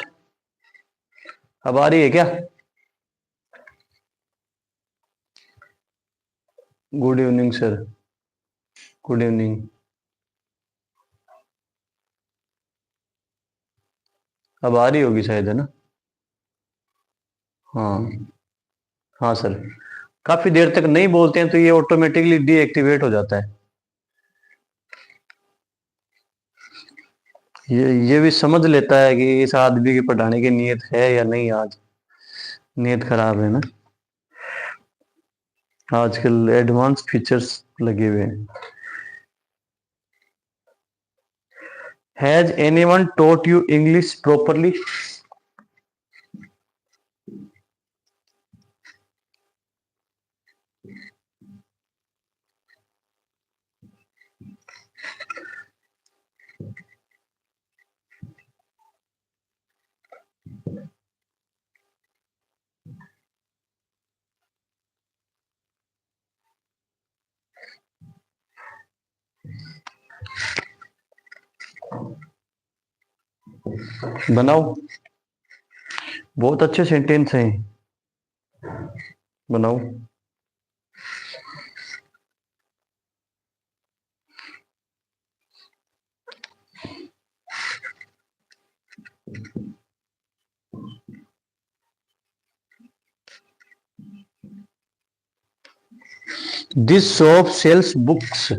अब आ रही है क्या? Good evening sir, good evening. अब आ रही होगी शायद, है ना? हाँ हाँ सर। काफी देर तक नहीं बोलते हैं तो ये ऑटोमेटिकली डीएक्टिवेट हो जाता है। ये भी समझ लेता है कि इस आदमी की पढ़ाने की नीयत है या नहीं, आज नीयत खराब है ना। आजकल एडवांस फीचर्स लगे हुए हैं। Has anyone taught you English properly? बनाओ, बहुत अच्छे सेंटेंस हैं, बनाओ। This shop sells books.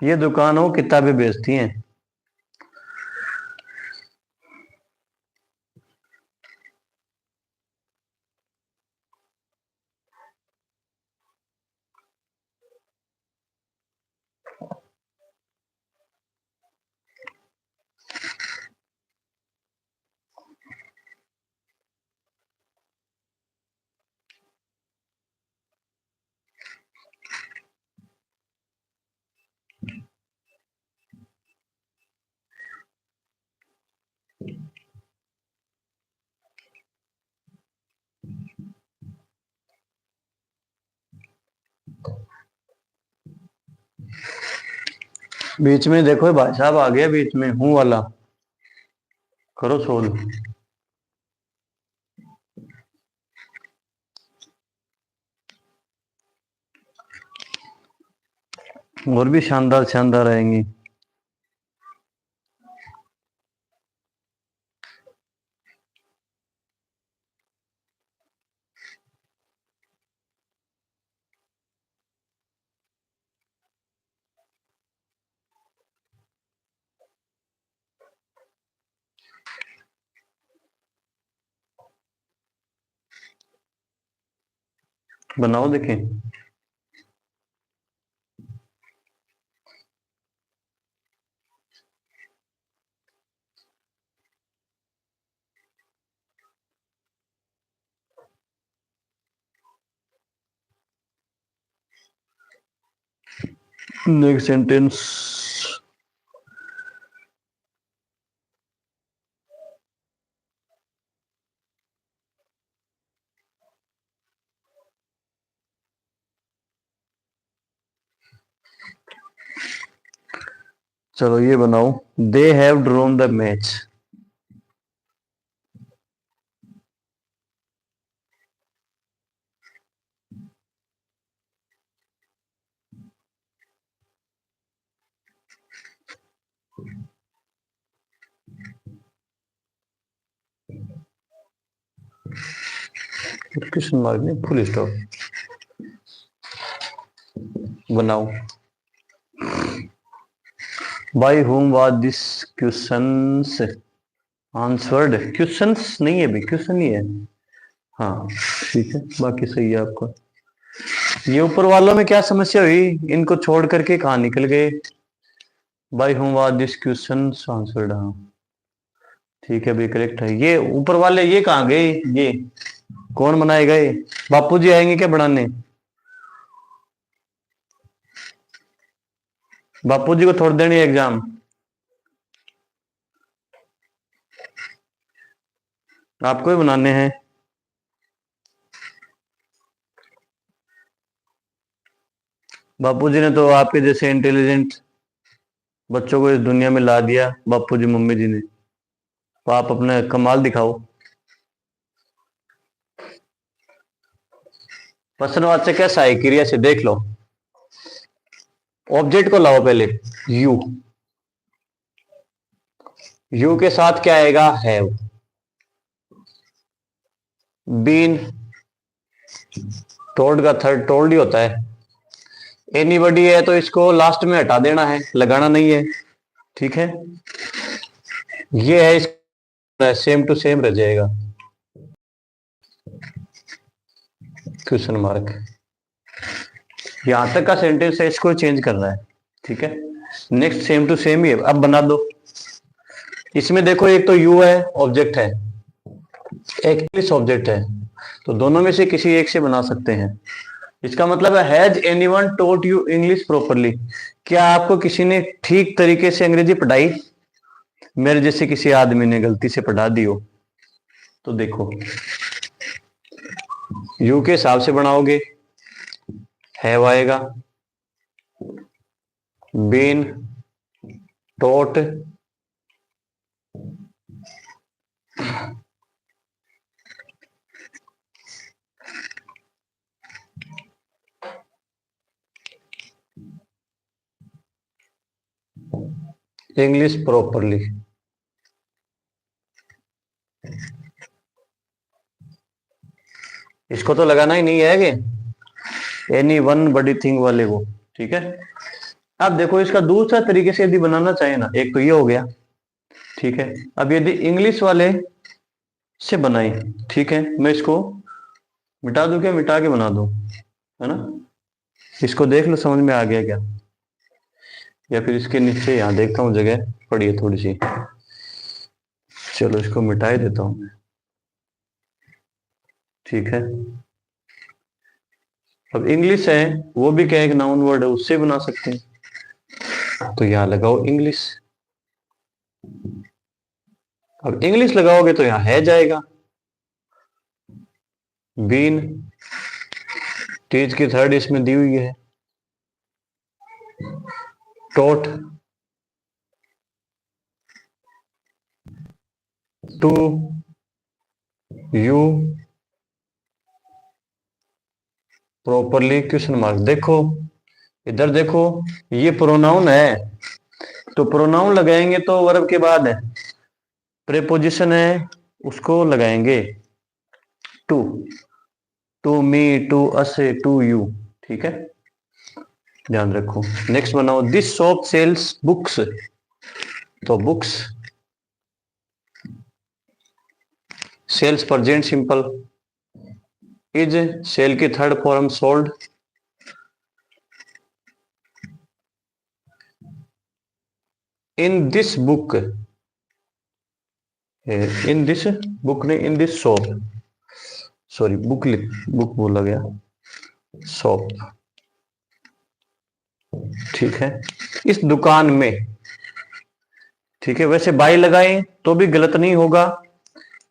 ये दुकानों किताबें बेचती हैं। बीच में देखो भाई साहब आ गया, बीच में हूं वाला, करो सोल्व। और भी शानदार शानदार आएंगी। बनाओ देखें। Next sentence. चलो ये बनाओ, they have drawn the match. Question mark नहीं, फुल स्टॉप। बनाओ, by whom was this questions answered. Questions नहीं है, भी क्वेश्चन ही है। हाँ ठीक है, बाकी सही है आपका। ये ऊपर वालों में क्या समस्या हुई, इनको छोड़ करके कहाँ निकल गए। By whom was this questions answered, हाँ ठीक है भी करेक्ट है। ये ऊपर वाले ये कहाँ गए, ये कौन बनाए गए। बापूजी आएंगे क्या बनाने। बापूजी को थोड़ी देनी एग्जाम, आपको ही बनाने हैं। बापूजी ने तो आपके जैसे इंटेलिजेंट बच्चों को इस दुनिया में ला दिया, बापूजी मम्मी जी ने। तो आप अपने कमाल दिखाओ। प्रश्नवाच्य कैसा है, क्रिया से देख लो। ऑब्जेक्ट को लाओ पहले, यू। यू के साथ क्या आएगा, हैव। बीन, टोल्ड का थर्ड टोल्ड ही होता है। एनीबडी है तो इसको लास्ट में हटा देना है, लगाना नहीं है, ठीक है। ये है इस सेम टू सेम रह जाएगा, क्वेश्चन मार्क। यहां तक का सेंटेंस है, इसको चेंज करना है, ठीक है। नेक्स्ट सेम टू सेम ही है, अब बना दो। इसमें देखो एक तो यू है ऑब्जेक्ट है, एक इंग्लिश ऑब्जेक्ट है, तो दोनों में से किसी एक से बना सकते हैं। इसका मतलब है has anyone taught you English properly. क्या आपको किसी ने ठीक तरीके से अंग्रेजी पढ़ाई, मेरे जैसे किसी आदमी ने गलती से पढ़ा दी हो। तो देखो यू के हिसाब से बनाओगे, हैव आएगा, बीन, टॉट, इंग्लिश प्रॉपरली। इसको तो लगाना ही नहीं है कि एनी वन बड़ी थिंग वाले को, ठीक है। अब देखो इसका दूसरा तरीके से यदि बनाना चाहे ना, एक तो ये हो गया, ठीक है। अब यदि इंग्लिश वाले से बनाए, ठीक है, मैं इसको मिटा दूं क्या, मिटा के बना दूं, है ना। इसको देख लो समझ में आ गया क्या, या फिर इसके नीचे यहाँ देखता हूँ जगह पड़ी है थोड़ी सी, चलो इसको मिटा ही देता हूँ मैं, ठीक है। अब इंग्लिश है, वो भी क्या एक नाउन वर्ड है, उससे बना सकते हैं, तो यहाँ लगाओ इंग्लिश। अब इंग्लिश लगाओगे तो यहाँ है जाएगा, बीन, टीच की थर्ड इसमें दी हुई है, taught, to, you, properly, question mark. देखो इधर देखो, ये प्रोनाउन है, तो प्रोनाउन लगाएंगे तो वर्ब के बाद है, प्रेपोजिशन है उसको लगाएंगे, to, to me, to us, to you, ठीक है, ध्यान रखो। नेक्स्ट बनाओ, दिस शॉप सेल्स बुक्स, तो books, sells present simple, is sell की third form sold, in this book, in this book नहीं, in this shop, sorry book book बोला गया, शॉप, ठीक है, इस दुकान में, ठीक है। वैसे बाई लगाएं तो भी गलत नहीं होगा,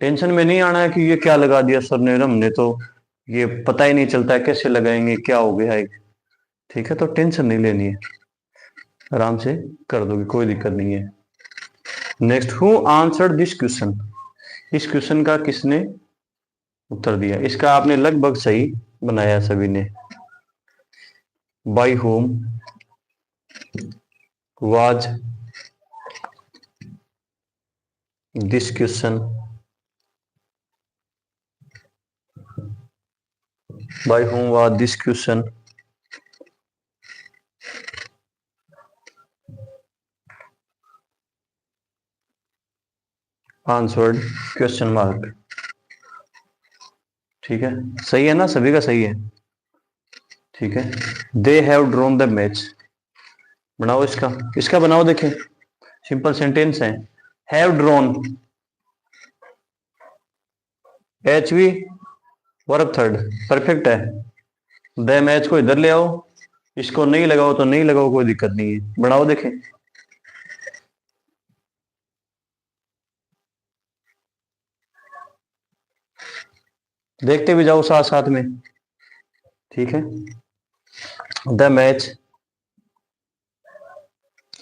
टेंशन में नहीं आना है कि ये क्या लगा दिया सर ने, हमने तो ये पता ही नहीं चलता है कैसे लगाएंगे, क्या हो गया है, ठीक है, तो टेंशन नहीं लेनी है, आराम से कर दोगे, कोई दिक्कत नहीं है। Next, who answered this question, इस क्वेश्चन का किसने उत्तर दिया, इसका आपने लगभग सही बनाया सभी ने, by whom was this question, by whom was this question, answered question mark, ठीक है, सही है ना, सभी का सही है, ठीक है। They have drawn the match, बनाओ इसका, इसका बनाओ, देखें सिंपल सेंटेंस है, have drawn, H we, verb third, perfect है, द मैच को इधर ले आओ, इसको नहीं लगाओ तो नहीं लगाओ, कोई दिक्कत नहीं है, बनाओ देखें, देखते भी जाओ साथ साथ में, ठीक है। द मैच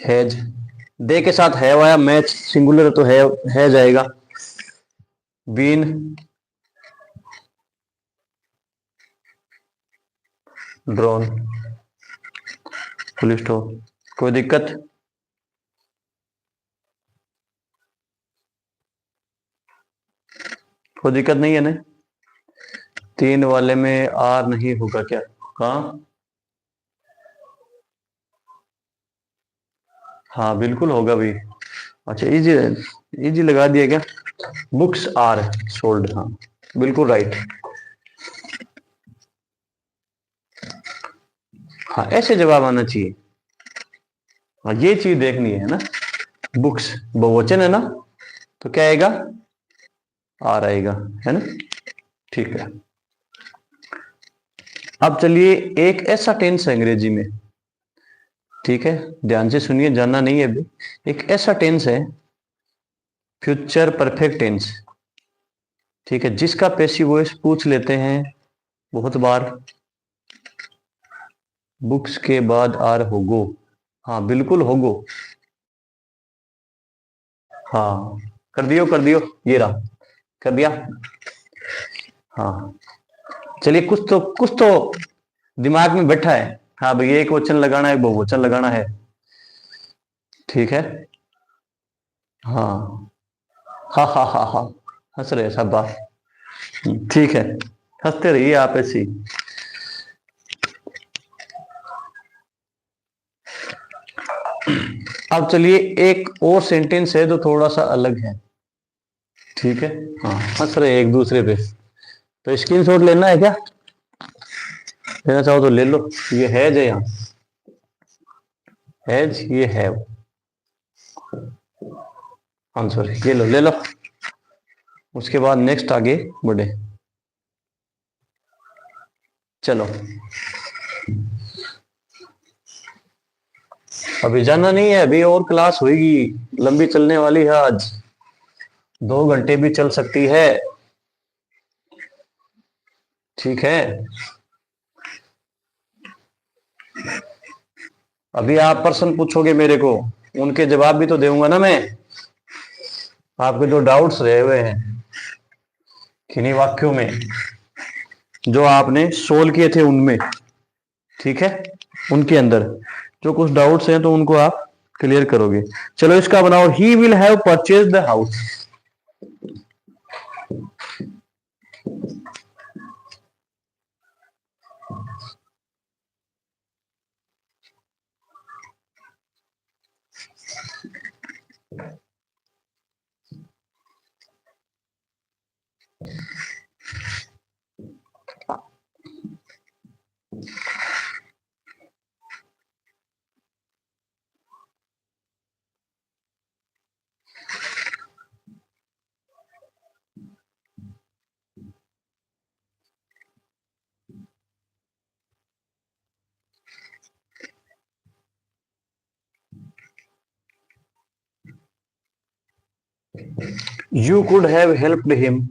हैज, दे के साथ हैव आया, मैच सिंगुलर तो है जाएगा, बीन ड्रॉन, फुल स्टॉप, कोई दिक्कत, कोई दिक्कत नहीं है ना, तीन वाले में आर नहीं होगा क्या, कहाँ, हाँ बिल्कुल होगा भी, अच्छा इजी, इजी लगा दिया क्या, बुक्स आर सोल्ड, हाँ बिल्कुल राइट, हाँ ऐसे जवाब आना चाहिए, हाँ ये चीज देखनी है ना, बुक्स बहुवचन है ना, तो क्या आएगा, आर आएगा, है ना, ठीक है। अब चलिए, एक ऐसा टेंस है अंग्रेजी में, ठीक है, ध्यान से सुनिए, जानना नहीं है अभी, एक ऐसा टेंस है, फ्यूचर परफेक्ट टेंस, ठीक है, जिसका पैसिव वॉइस पूछ लेते हैं बहुत बार, बुक्स के बाद आर होगो, हाँ बिल्कुल होगो, हाँ कर दियो, ये रहा, कर दिया, हाँ चलिए, कुछ तो दिमाग में बैठा है, हाँ भाई एक वचन लगाना है, बहुवचन लगाना है, ठीक है, हाँ हाँ, हंस रहे सब बात, ठीक है, हंसते रहिए आप ऐसी, अब चलिए एक और सेंटेंस है जो थोड़ा सा अलग है, ठीक है। हाँ, हंस रहे एक दूसरे पे, तो स्क्रीनशॉट लेना है क्या? लेना चाहो तो ले लो। ये हैज है यहाँ, हैज, ये हैव आंसर, ये लो, ले लो। उसके बाद नेक्स्ट आगे बढ़े, चलो। अभी जाना नहीं है, अभी और क्लास होगी, लंबी चलने वाली है आज, 2 घंटे भी चल सकती है, ठीक है। अभी आप प्रश्न पूछोगे मेरे को, उनके जवाब भी तो दूंगा ना मैं। आपके जो डाउट्स रहे हुए हैं किन्हीं वाक्यों में जो आपने सोल्व किए थे उनमें, ठीक है, उनके अंदर जो कुछ डाउट्स हैं तो उनको आप क्लियर करोगे। चलो इसका बनाओ, he will have purchase the house. You could have helped him.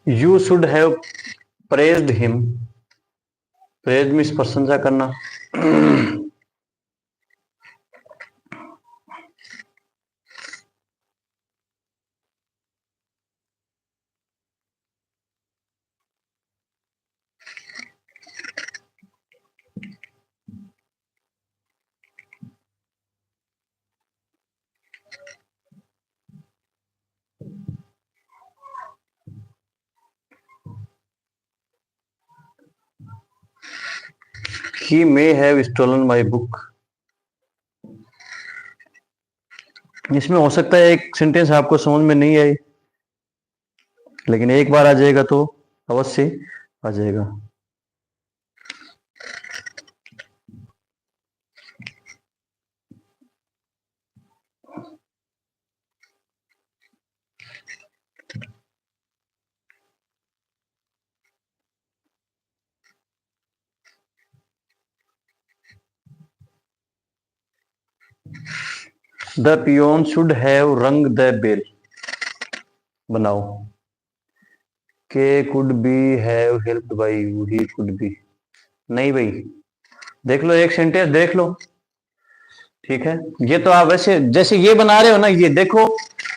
You should have praised him. Praise means प्रशंसा करना। He may have stolen my book। इसमें हो सकता है एक सेंटेंस आपको समझ में नहीं आए, लेकिन एक बार आ जाएगा तो अवश्य आ जाएगा। The peon should have rung the bell. बनाओ, के could be have helped by you, he could B. नहीं भाई, देख लो एक सेंटेंस देख लो, ठीक है। ये तो आप वैसे जैसे ये बना रहे हो ना, ये देखो,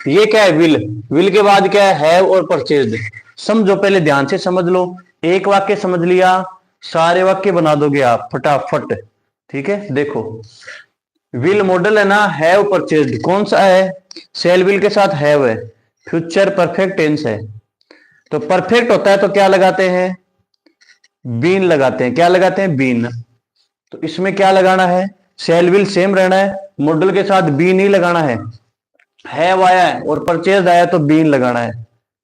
ये क्या है, विल। विल के बाद क्या है, हैव और परचेज्ड। समझो, पहले ध्यान से समझ लो। एक वाक्य समझ लिया, सारे वाक्य बना दोगे आप फटाफट, ठीक है। देखो, विल मॉडल है ना, हैव परचेज्ड कौन सा है, सेल विल के साथ हैव है, फ्यूचर परफेक्ट टेंस है। तो परफेक्ट होता है तो क्या लगाते हैं, बीन लगाते हैं। क्या लगाते हैं, बीन। तो इसमें क्या लगाना है, सेल विल सेम रहना है, मॉडल के साथ बी नहीं लगाना है। हैव आया है और परचेज आया तो बीन लगाना है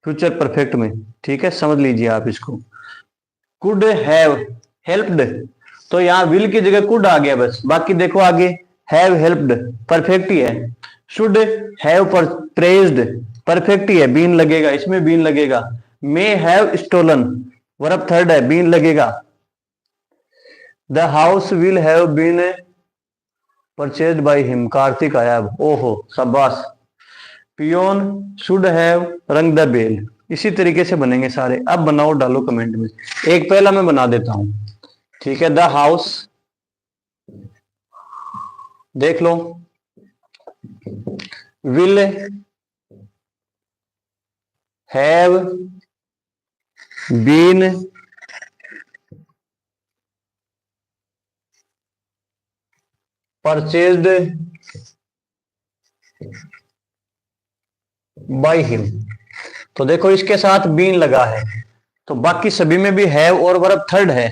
फ्यूचर परफेक्ट में, ठीक है। समझ लीजिए आप इसको। कुड हैव हेल्प्ड, तो यहां विल की जगह कुड आ गया बस, बाकी देखो आगे, हैव हेल्प्ड परफेक्ट ही है। शुड हैव प्रेज्ड परफेक्ट ही है, बीन लगेगा, इसमें बीन लगेगा। May have stolen verb third है, बीन लगेगा। The house will have been purchase by him, Kartik आया। ओहो शाबाश। Peon should have rung the bell. इसी तरीके से बनेंगे सारे। अब बनाओ, डालो कमेंट में। एक पहला मैं बना देता हूं, ठीक है। द हाउस, देख लो, will have been purchased by him. तो देखो इसके साथ बीन लगा है, तो बाकी सभी में भी हैव और वर्ब थर्ड है,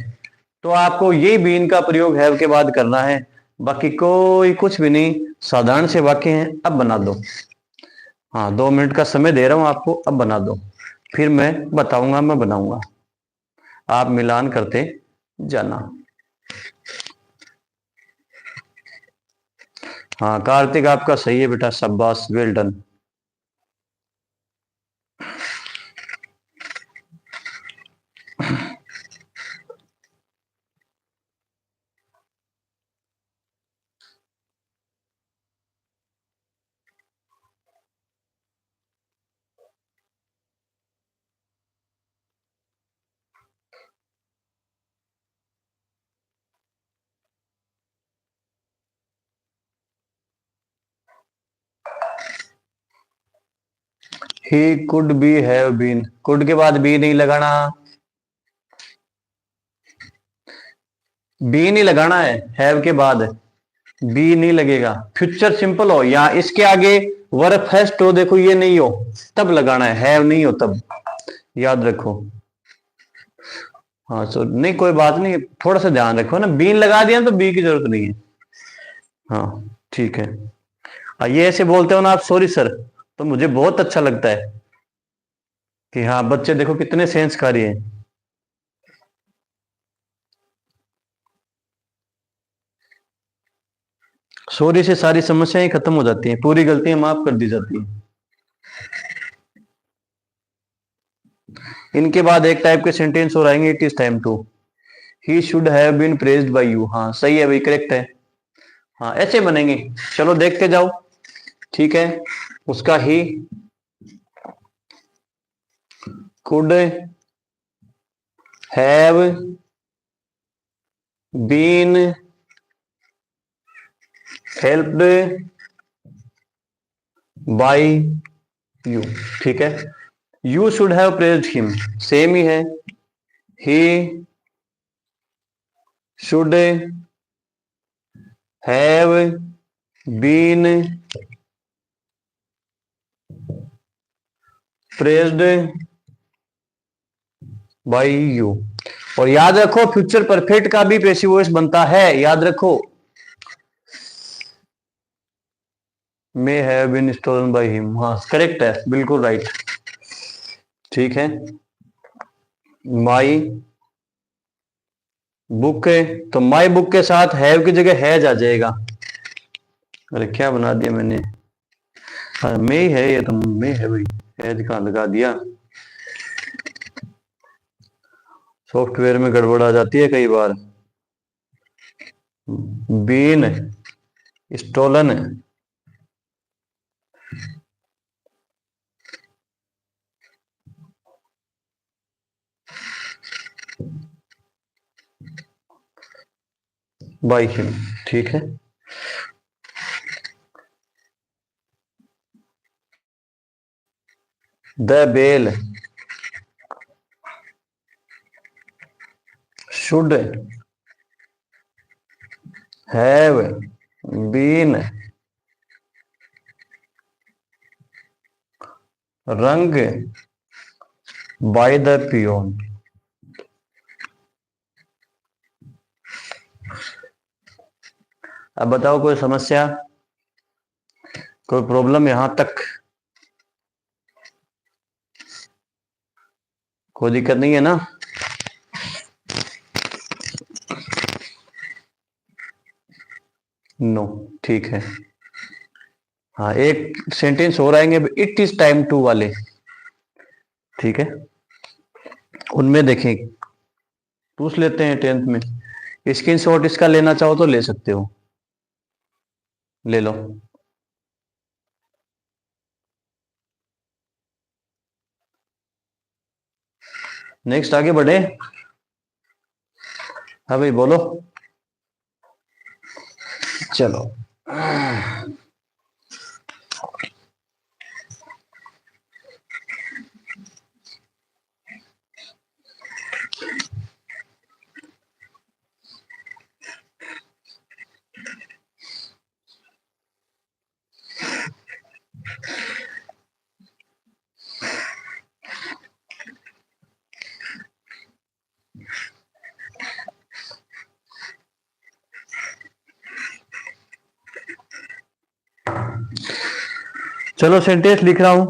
तो आपको यही बीन का प्रयोग हैव के बाद करना है, बाकी कोई कुछ भी नहीं, साधारण से वाक्य हैं। अब बना दो। हाँ, 2 मिनट का समय दे रहा हूं आपको, अब बना दो, फिर मैं बताऊंगा, मैं बनाऊंगा, आप मिलान करते जाना। हाँ कार्तिक, आपका सही है बेटा, शाबाश, well done. He could be have been, could के बाद बी नहीं लगाना, बी नहीं लगाना हैव के बाद बी नहीं लगेगा। फ्यूचर सिंपल हो या इसके आगे वर्ब फर्स्ट हो, देखो ये नहीं हो तब लगाना है, हैव नहीं हो तब, याद रखो। हाँ सो नहीं, कोई बात नहीं, थोड़ा सा ध्यान रखो ना, बीन लगा दिया तो बी की जरूरत नहीं है। हाँ ठीक है। ये ऐसे बोलते हो ना आप, सॉरी सर, तो मुझे बहुत अच्छा लगता है कि हाँ बच्चे देखो कितने सेंसकारी हैं। सॉरी से सारी समस्याएं खत्म हो जाती हैं, पूरी गलतियां माफ कर दी जाती हैं। इनके बाद एक टाइप के सेंटेंस और आएंगे, it is time to, he should have been praised by you. हाँ सही है भाई, करेक्ट है। हाँ ऐसे बनेंगे, चलो देखते जाओ। ठीक है, उसका ही could have been helped by you. ठीक है, you should have praised him, same ही है, he should have been praised by you. और याद रखो फ्यूचर परफेक्ट का भी पैसिव वॉइस बनता है, याद रखो, may have been stolen by him. हाँ करेक्ट है, बिल्कुल राइट। ठीक है, माई बुक है, तो माई बुक के साथ हैव की जगह हैज आ जाएगा। अरे क्या बना दिया मैंने, हाँ मे है, ये तो मे है भाई, हैज कहाँ लगा दिया। सॉफ्टवेयर में गड़बड़ आ जाती है कई बार। Been stolen by him. ठीक है, the bell should have been rung by the peon. अब बताओ कोई समस्या, कोई प्रॉब्लम यहां तक, कोई दिक्कत नहीं है ना? नो ठीक है। हाँ एक सेंटेंस और आएंगे, इट इज टाइम टू वाले। ठीक है, उनमें देखें, पूछ लेते हैं 10th में, स्क्रीनशॉट इसका लेना चाहो तो ले सकते हो, ले लो। नेक्स्ट आगे बढ़े, हाँ भाई बोलो। चलो चलो सेंटेंस लिख रहा हूं।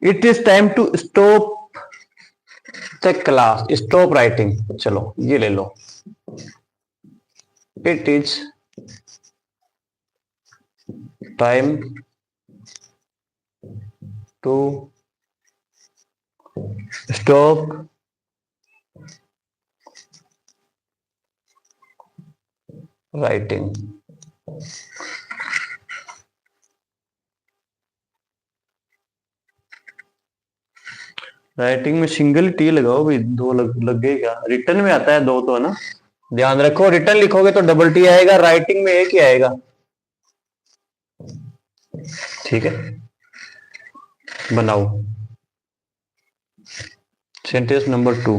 It is time to stop the class, stop writing. चलो ये ले लो। It is time to stop writing. Writing में सिंगल टी लगाओ भाई, दो लग गए क्या? रिटर्न में आता है दो तो, है ना? ध्यान रखो, रिटर्न लिखोगे तो डबल टी आएगा, राइटिंग में एक ही आएगा। ठीक है, बनाओ sentence number 2।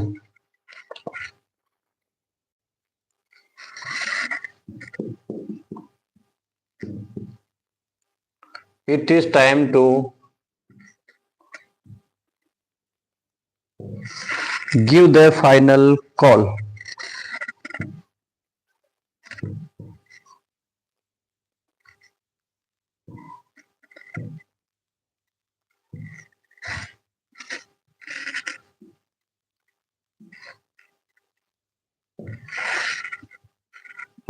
It is time to give the final call.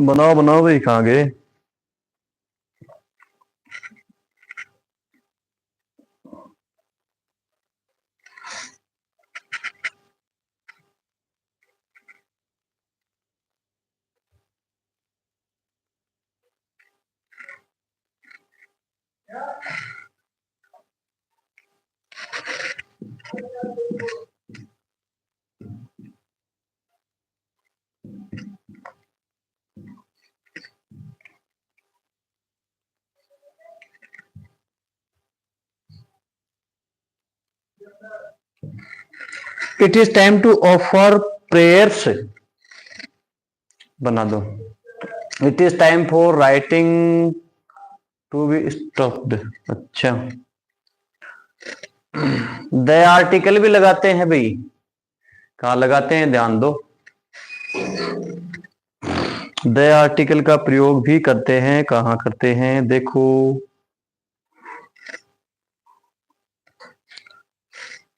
बनाओ बनाओ भाई, कहाँ गए? It is time to offer prayers. बना दो। It is time for writing to be stopped. अच्छा, द आर्टिकल भी लगाते हैं भाई। कहाँ लगाते हैं, ध्यान दो। द आर्टिकल का प्रयोग भी करते हैं। कहाँ करते हैं, देखो।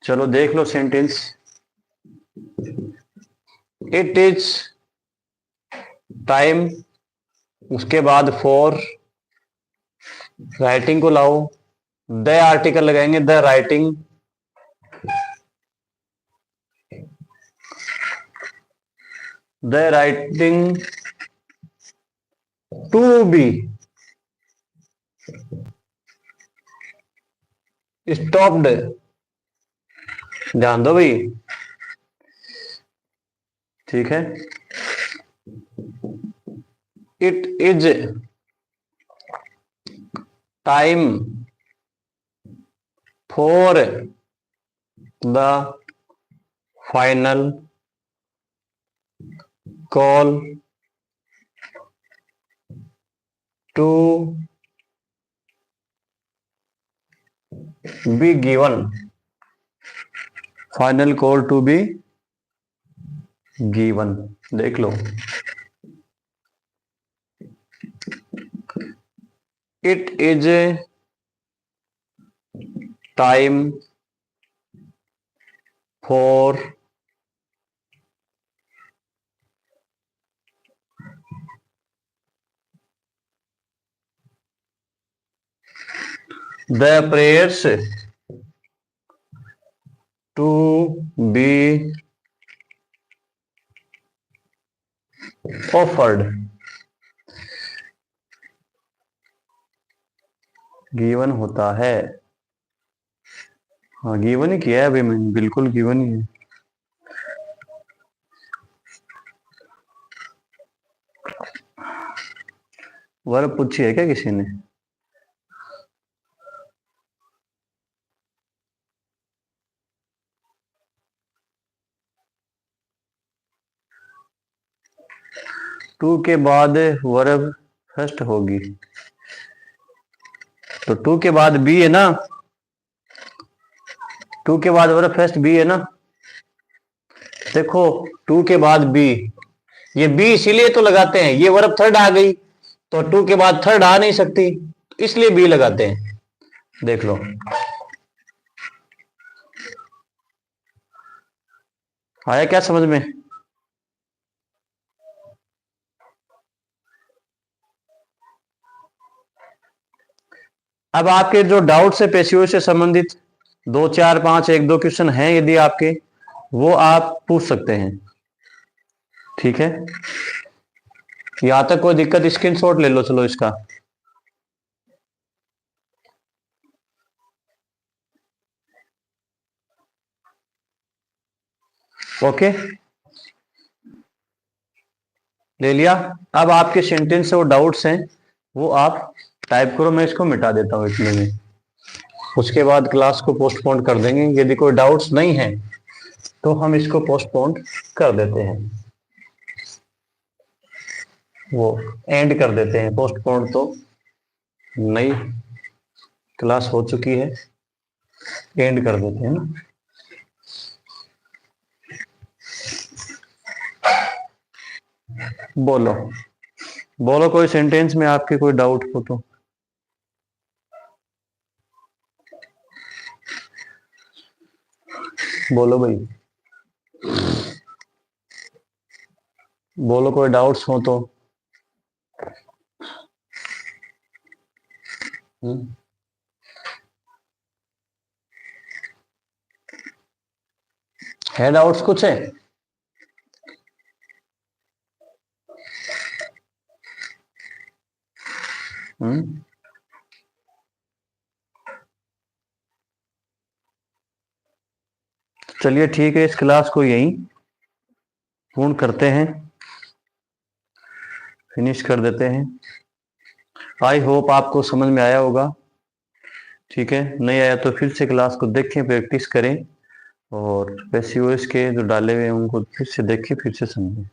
चलो देख लो सेंटेंस। इट इज टाइम, उसके बाद फॉर, राइटिंग को लाओ, द आर्टिकल लगाएंगे, the writing, the writing to be stopped. ध्यान दो भाई, ठीक है। It is time for the final call to be given. Final call to be given, देख लो। It is time for the prayers to be offered. Given होता है, हाँ गिवन ही किया है अभी मैंने, बिल्कुल गिवन ही है। वर्ब पूछी है क्या किसी ने? टू के बाद वर्ब फर्स्ट होगी, तो टू के बाद बी है ना। टू के बाद वर्ब फर्स्ट बी है ना। देखो, टू के बाद बी, ये बी इसीलिए तो लगाते हैं, ये वर्ब थर्ड आ गई तो टू के बाद थर्ड आ नहीं सकती, इसलिए बी लगाते हैं। देख लो, आया क्या समझ में? अब आपके जो डाउट से पेशियों से संबंधित 2 4 5 1 2 क्वेश्चन हैं, यदि आपके, वो आप पूछ सकते हैं। ठीक है, यहां तक कोई दिक्कत? स्क्रीनशॉट ले लो चलो इसका। ओके, ले लिया। अब आपके सेंटेंस से वो डाउट्स हैं, वो आप टाइप करो, मैं इसको मिटा देता हूँ इतने में। उसके बाद क्लास को पोस्टपोन कर देंगे। यदि कोई डाउट्स नहीं है तो हम इसको पोस्टपोन कर देते हैं, वो एंड कर देते हैं। पोस्टपोन तो नई क्लास हो चुकी है, एंड कर देते हैं ना। बोलो, बोलो कोई सेंटेंस में आपके कोई डाउट हो तो। बोलो भाई, बोलो कोई डाउट्स हो तो। हम्म, है डाउट्स कुछ है? हम्म, चलिए ठीक है, इस क्लास को यहीं पूर्ण करते हैं, फिनिश कर देते हैं। आई होप आपको समझ में आया होगा। ठीक है, नहीं आया तो फिर से क्लास को देखें, प्रैक्टिस करें, और पेसियोस के जो डाले हुए हैं उनको फिर से देखें, फिर से समझें।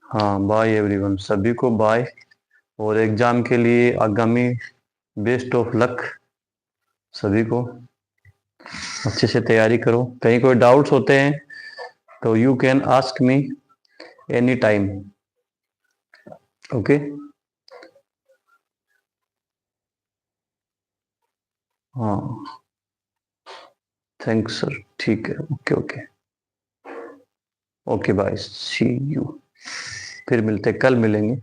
हाँ, बाय एवरीवन, सभी को बाय। और एग्जाम के लिए आगामी बेस्ट ऑफ लक सभी को। अच्छे से तैयारी करो। कहीं कोई डाउट्स होते हैं तो you can ask me any time. Okay, हाँ, थैंक्स सर। ठीक है, okay okay okay, bye, see you. फिर मिलते, कल मिलेंगे।